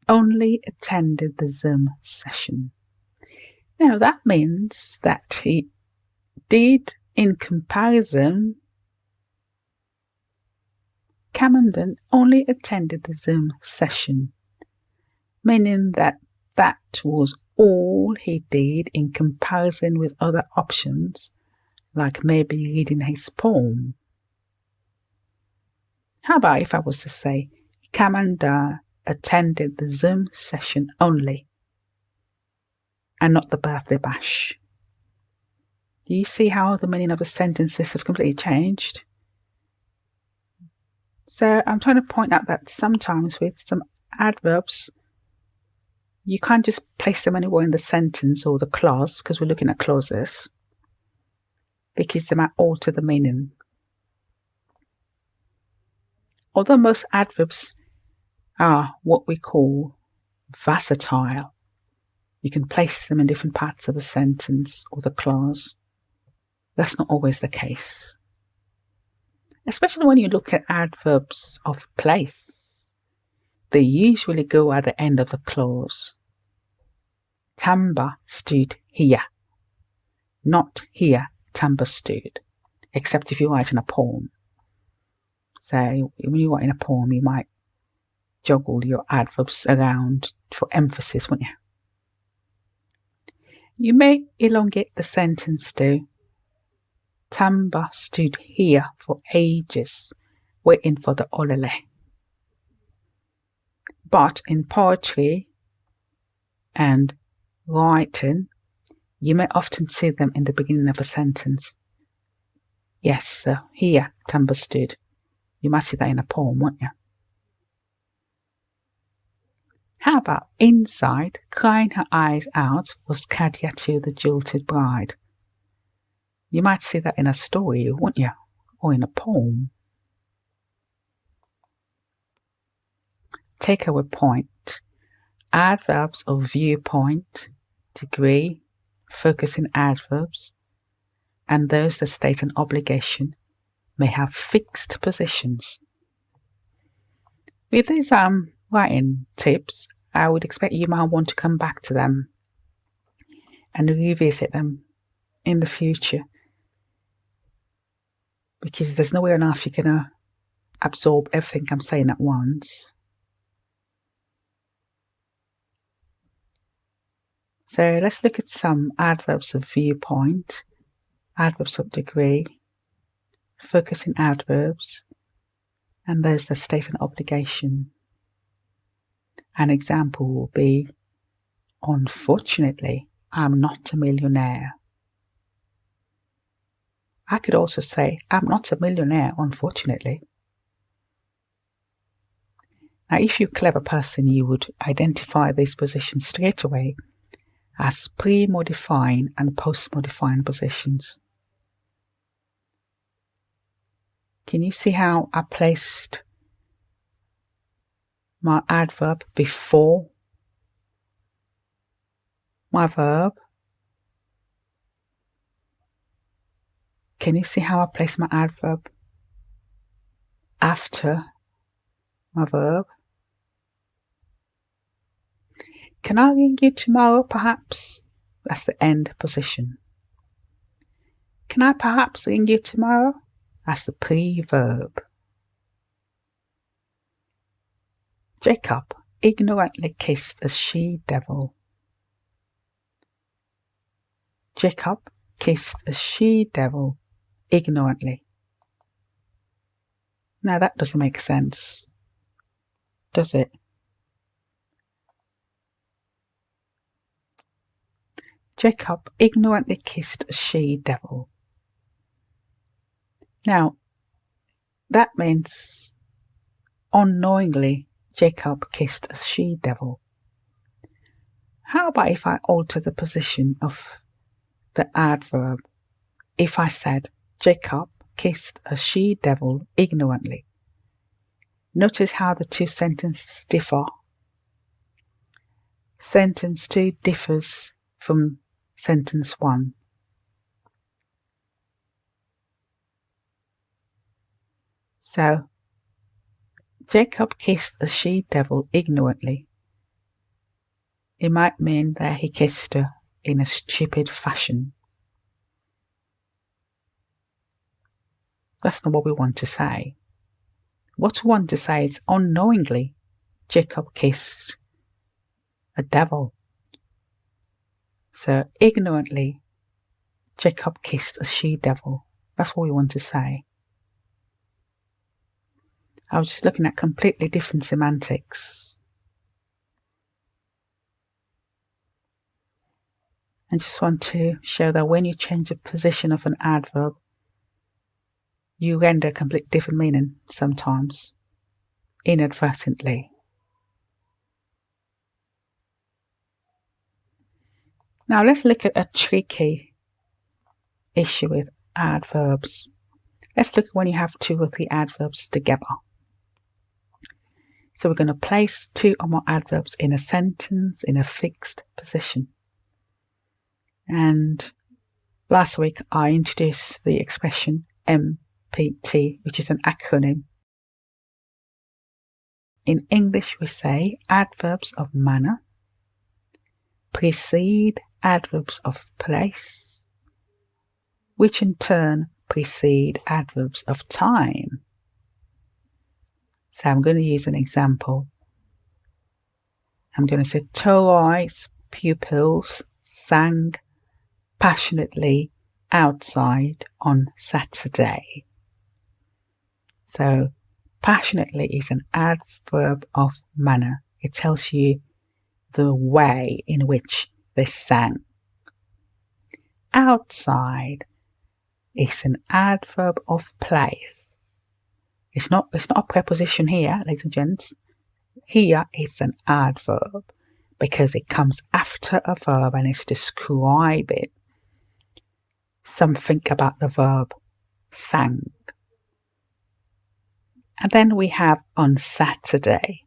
only attended the Zoom session. Now that means that he did, in comparison, Kamandan only attended the Zoom session, meaning that that was all he did in comparison with other options, like maybe reading his poem. How about if I was to say, Kamandan attended the Zoom session only, and not the birthday bash? Do you see how the meaning of the sentences have completely changed? So I'm trying to point out that sometimes with some adverbs, You can't just place them anywhere in the sentence or the clause, because we're looking at clauses, because they might alter the meaning. Although most adverbs are what we call versatile, you can place them in different parts of the sentence or the clause. That's not always the case. Especially when you look at adverbs of place, they usually go at the end of the clause. Tamba stood here. Not here, Tamba stood. Except if you write in a poem. So when you write in a poem, you might juggle your adverbs around for emphasis, wouldn't you? You may elongate the sentence to Tamba stood here for ages, waiting for the olele. But in poetry and writing, you may often see them in the beginning of a sentence. Yes, so here Tamba stood. You might see that in a poem, won't you? How about inside, crying her eyes out, was Kadiatu the jilted bride? You might see that in a story, won't you? Or in a poem. Takeaway point. Adverbs of viewpoint, degree, focusing adverbs, and those that state an obligation may have fixed positions. With these writing tips, I would expect you might want to come back to them and revisit them in the future, because there's no way on earth you're going to absorb everything I'm saying at once. So let's look at some adverbs of viewpoint, adverbs of degree, focusing adverbs, and those that state an obligation. An example will be, unfortunately, I'm not a millionaire. I could also say, I'm not a millionaire, unfortunately. Now, if you're a clever person, you would identify these positions straight away as pre-modifying and post-modifying positions. Can you see how I placed my adverb before my verb? Can you see how I placed my adverb after my verb? Can I ring you tomorrow, perhaps? That's the end position. Can I perhaps ring you tomorrow? That's the pre-verb. Jacob ignorantly kissed a she-devil. Jacob kissed a she-devil ignorantly. Now that doesn't make sense, does it? Jacob ignorantly kissed a she-devil. Now, that means unknowingly Jacob kissed a she-devil. How about if I alter the position of the adverb? If I said, Jacob kissed a she-devil ignorantly. Notice how the two sentences differ. Sentence 2 differs from sentence 1. So, Jacob kissed a she-devil ignorantly. It might mean that he kissed her in a stupid fashion. That's not what we want to say. What we want to say is unknowingly Jacob kissed a devil. So ignorantly Jacob kissed a she-devil. That's what we want to say. I was just looking at completely different semantics. I just want to show that when you change the position of an adverb, you render a completely different meaning sometimes, inadvertently. Now let's look at a tricky issue with adverbs. Let's look at when you have 2 or 3 adverbs together. So we're going to place 2 or more adverbs in a sentence in a fixed position. And last week I introduced the expression MPT, which is an acronym. In English we say adverbs of manner precede adverbs of place, which in turn precede adverbs of time. So I'm going to use an example. I'm going to say Torai's pupils sang passionately outside on Saturday. So passionately is an adverb of manner. It tells you the way in which they sang. Outside is an adverb of place. It's not a preposition here, ladies and gents. Here it's an adverb because it comes after a verb and it's describing something about the verb sang. And then we have on Saturday.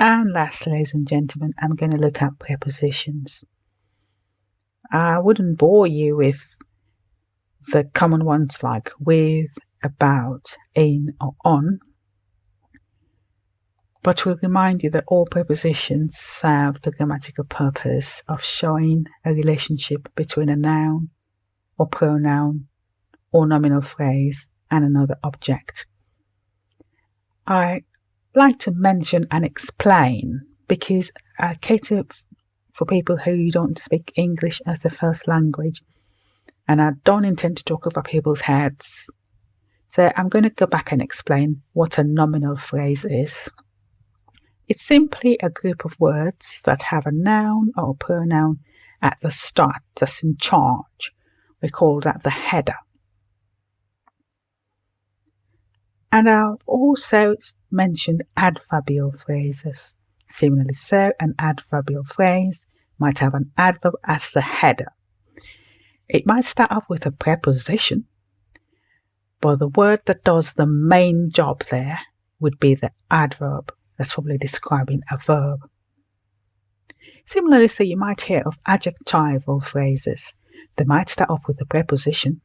And lastly, ladies and gentlemen, I'm going to look at prepositions. I wouldn't bore you with the common ones like with, about, in, or on, but we'll remind you that all prepositions serve the grammatical purpose of showing a relationship between a noun or pronoun or nominal phrase and another object. I like to mention and explain because I cater for people who don't speak English as their first language, and I don't intend to talk over people's heads. So I'm going to go back and explain what a nominal phrase is. It's simply a group of words that have a noun or a pronoun at the start that's in charge. We call that the header. And I've also mentioned adverbial phrases. Similarly, so an adverbial phrase might have an adverb as the header. It might start off with a preposition, but the word that does the main job there would be the adverb. That's probably describing a verb. Similarly, so you might hear of adjectival phrases. They might start off with a preposition,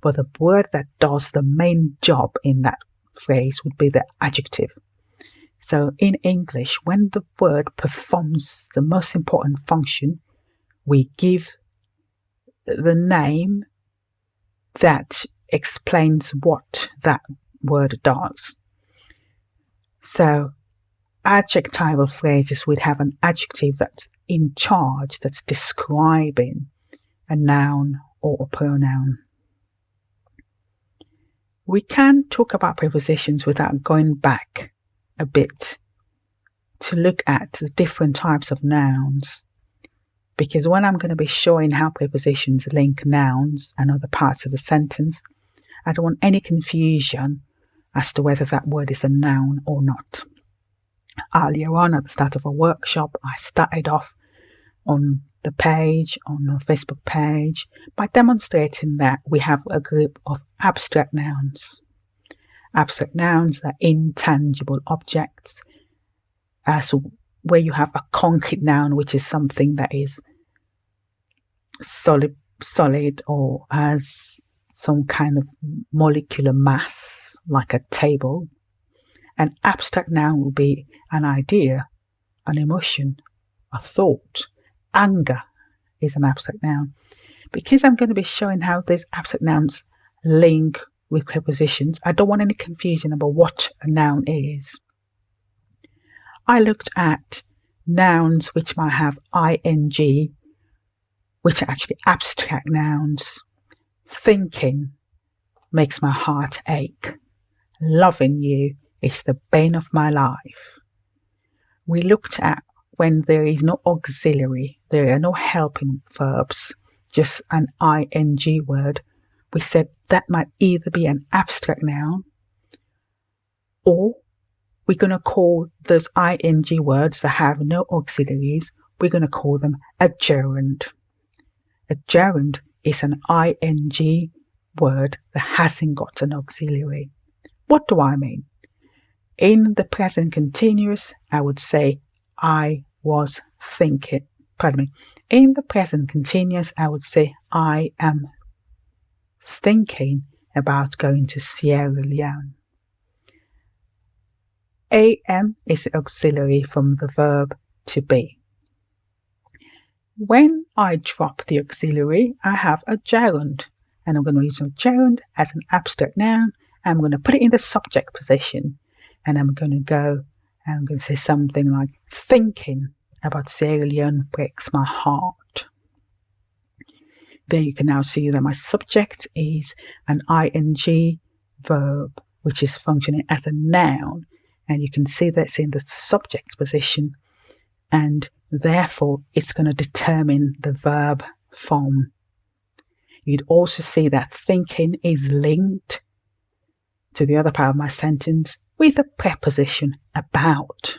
but the word that does the main job in that phrase would be the adjective. So in English, when the word performs the most important function, we give the name that explains what that word does. So adjectival phrases would have an adjective that's in charge, that's describing a noun or a pronoun. We can talk about prepositions without going back a bit to look at the different types of nouns, because when I'm going to be showing how prepositions link nouns and other parts of the sentence, I don't want any confusion as to whether that word is a noun or not. Earlier on at the start of a workshop, I started off on the page, on the Facebook page, by demonstrating that we have a group of abstract nouns. Abstract nouns are intangible objects, so where you have a concrete noun, which is something that is solid or has some kind of molecular mass, like a table. An abstract noun will be an idea, an emotion, a thought. Anger is an abstract noun. Because I'm going to be showing how these abstract nouns link with prepositions, I don't want any confusion about what a noun is. I looked at nouns which might have ing, which are actually abstract nouns. Thinking makes my heart ache. Loving you is the bane of my life. We looked at when there is no auxiliary, there are no helping verbs, just an ing word. We said that might either be an abstract noun, or we're going to call those ing words that have no auxiliaries, we're going to call them a gerund. A gerund is an ing word that hasn't got an auxiliary. What do I mean? In the present continuous, I would say I was thinking. In the present continuous, I would say I am thinking about going to Sierra Leone. Am is the auxiliary from the verb to be. When I drop the auxiliary, I have a gerund, and I'm going to use a gerund as an abstract noun. I'm going to put it in the subject position, and I'm going to say something like, thinking about Sierra Leone breaks my heart. There you can now see that my subject is an ing verb, which is functioning as a noun, and you can see that's in the subject position, and therefore it's going to determine the verb form. You'd also see that thinking is linked to the other part of my sentence with a preposition about.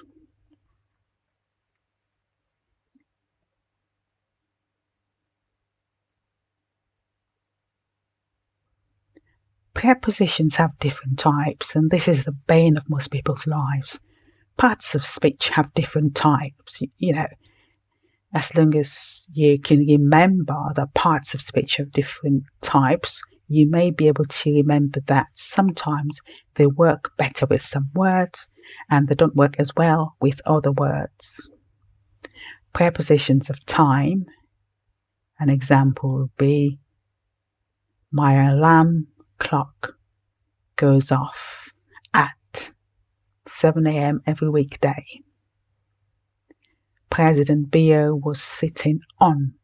Prepositions have different types, and this is the bane of most people's lives. parts of speech have different types. As long as you can remember that parts of speech have different types, you may be able to remember that sometimes they work better with some words and they don't work as well with other words. Prepositions of time. An example would be, my alarm clock goes off at 7 a.m. every weekday. President Bio was sitting on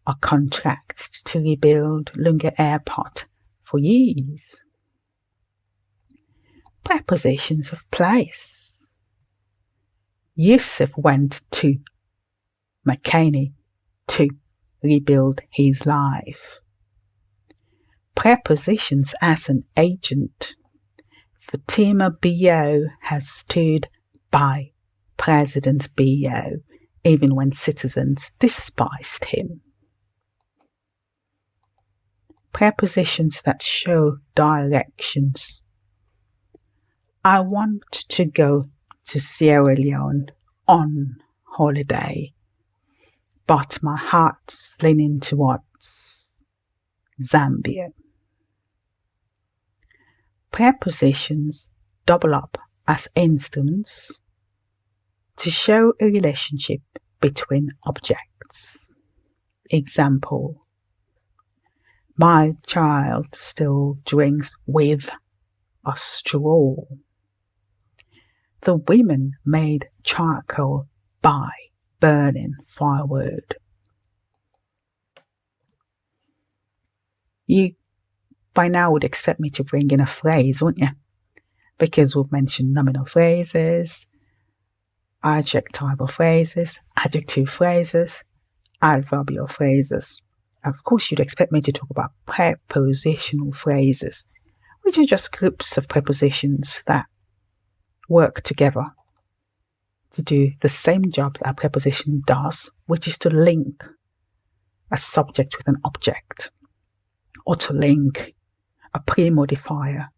a contract to rebuild Lunga Airport for years. Prepositions of place. Yusuf went to Makeni to rebuild his life. Prepositions as an agent. Fatima Bio has stood by President Bio even when citizens despised him. Prepositions that show directions. I want to go to Sierra Leone on holiday, but my heart's leaning towards Zambia. Prepositions double up as instruments to show a relationship between objects. Example, my child still drinks with a straw. The women made charcoal by burning firewood. You by now would expect me to bring in a phrase, wouldn't you? Because we've mentioned nominal phrases, adjectival phrases, adjective phrases, adverbial phrases. Of course, you'd expect me to talk about prepositional phrases, which are just groups of prepositions that work together to do the same job that a preposition does, which is to link a subject with an object, or to link a pre-modifier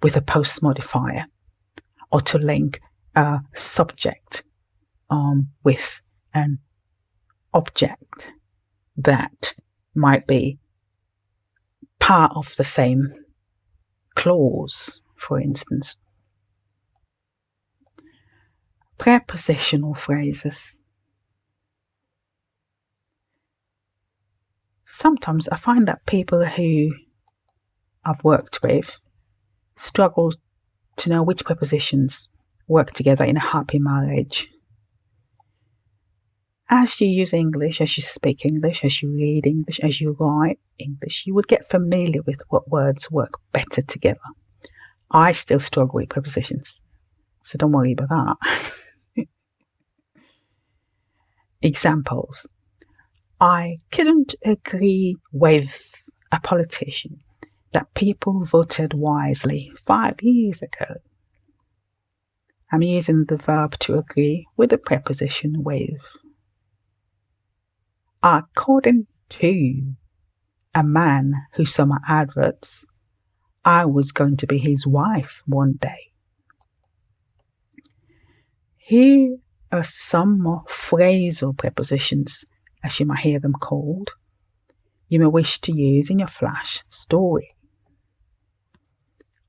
with a post-modifier, or to link a subject with an object that might be part of the same clause, for instance. Prepositional phrases. Sometimes I find that people who I've worked with struggle to know which prepositions work together in a happy marriage. As you use English, as you speak English, as you read English, as you write English, you would get familiar with what words work better together. I still struggle with prepositions, so don't worry about that. Examples. I couldn't agree with a politician that people voted wisely 5 years ago. I'm using the verb to agree with the preposition with. According to a man who saw my adverts, I was going to be his wife one day. Here are some more phrasal prepositions, as you might hear them called, you may wish to use in your flash story.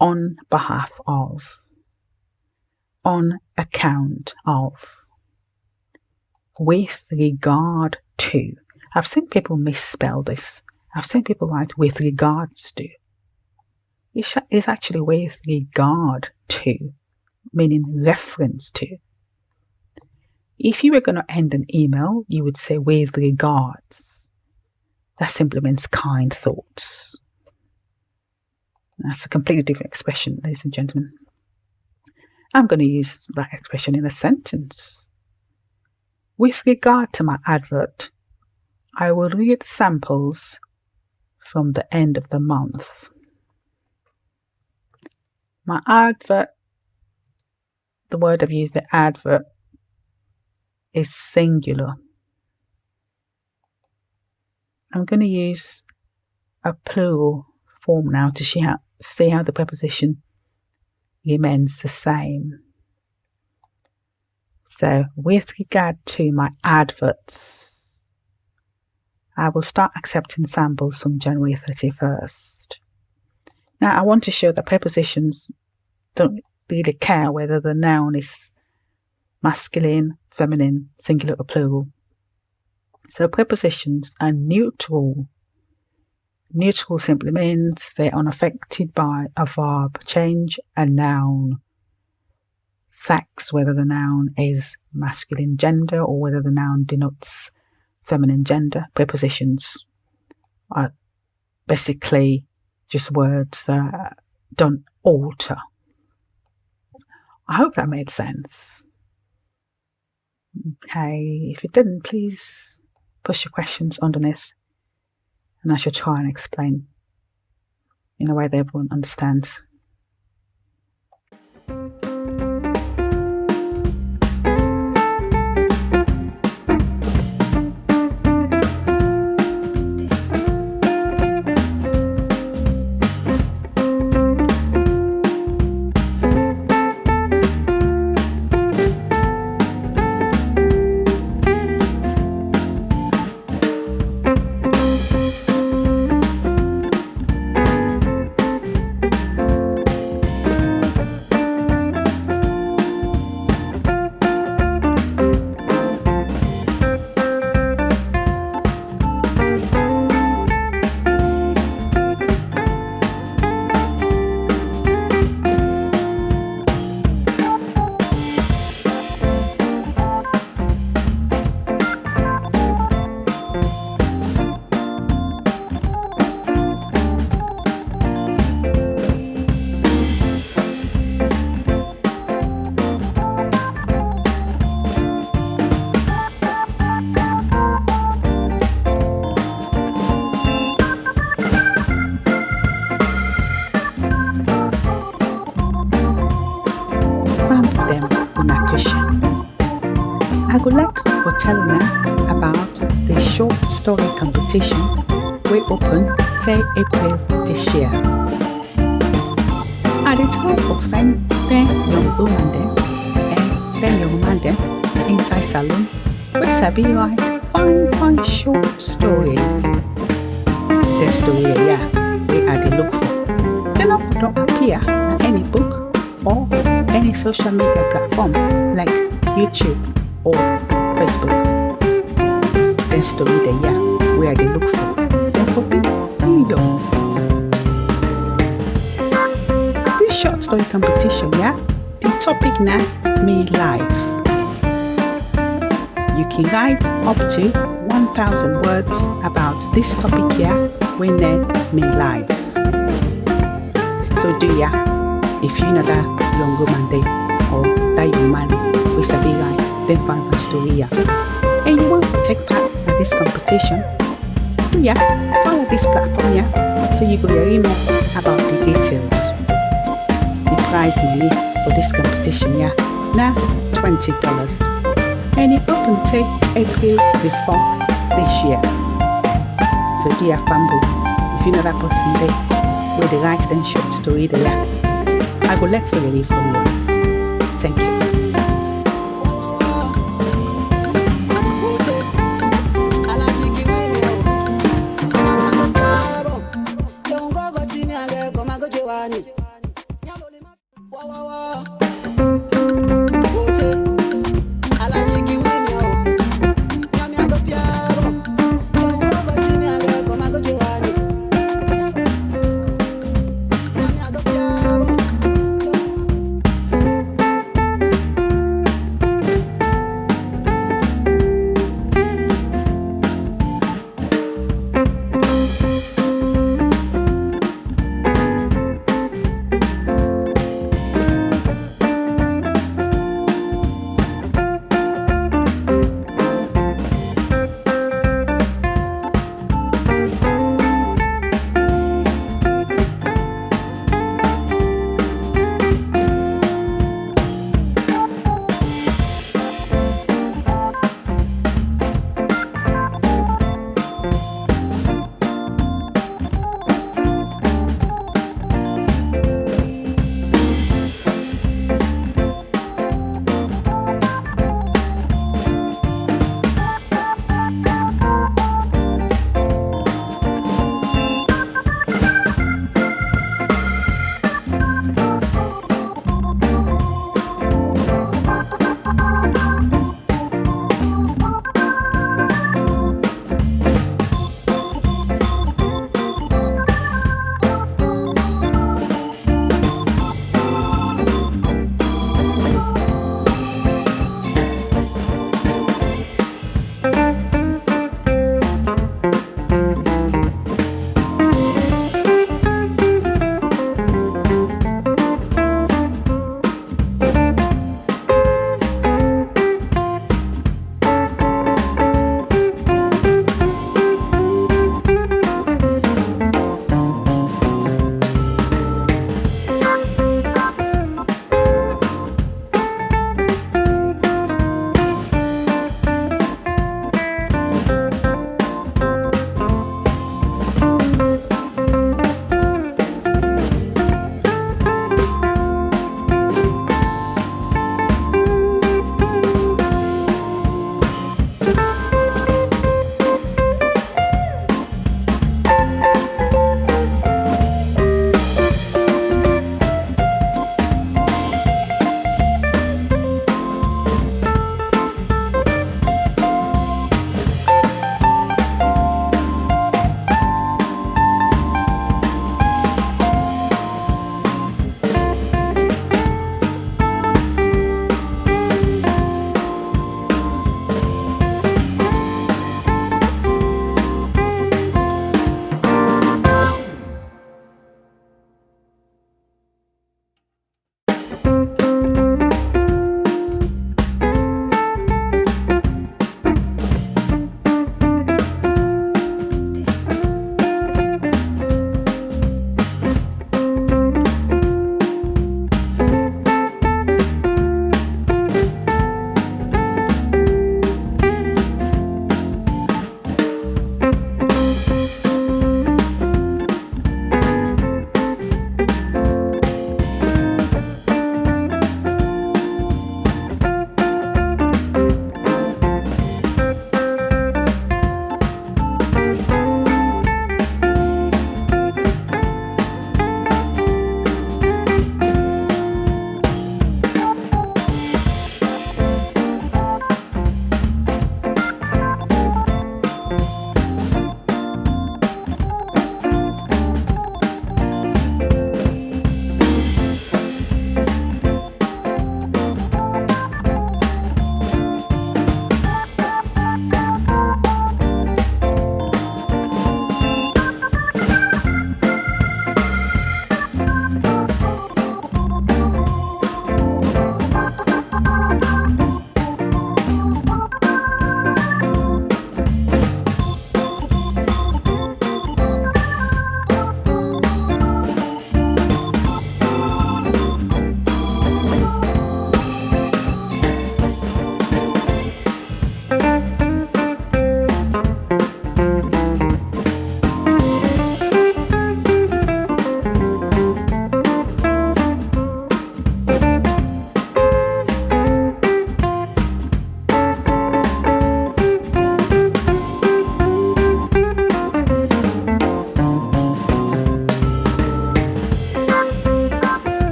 On behalf of, on account of, with regard to. I've seen people misspell this. I've seen people write with regards to. It's actually with regard to, meaning reference to. If you were going to end an email, you would say with regards. That simply means kind thoughts. That's a completely different expression, ladies and gentlemen. I'm going to use that expression in a sentence. With regard to my advert, I will read samples from the end of the month. My advert, the word I've used, the advert, is singular. I'm going to use a plural form now to see how the preposition remains the same. So with regard to my adverts, I will start accepting samples from January 31st. Now I want to show that prepositions don't really care whether the noun is masculine, feminine, singular or plural. So prepositions are neutral. Neutral simply means they're unaffected by a verb change, a noun. Sex, whether the noun is masculine gender or whether the noun denotes feminine gender. Prepositions are basically just words that don't alter. I hope that made sense. Okay, if it didn't, please push your questions underneath and I shall try and explain in a way that everyone understands. I would like to tell you now about the short story competition we opened 10 April this year. At the time for fun, Ben young woman and Ben young man inside salon, we sabi write fine short stories. The story we are the look for. They don't appear on any book or any social media platform like YouTube or Facebook. The story we are the look for. Therefore, this short story competition, the topic now, me life. You can write up to 1,000 words about this topic we name me life. So if you know that young woman or that young man with a big right, then find my story and you want to take part in this competition, follow this platform so you go your email about the details. The prize money for this competition now $20 and it open till April the 4th this year. So dear family, if you know that person with the right then short story I would like to read for you.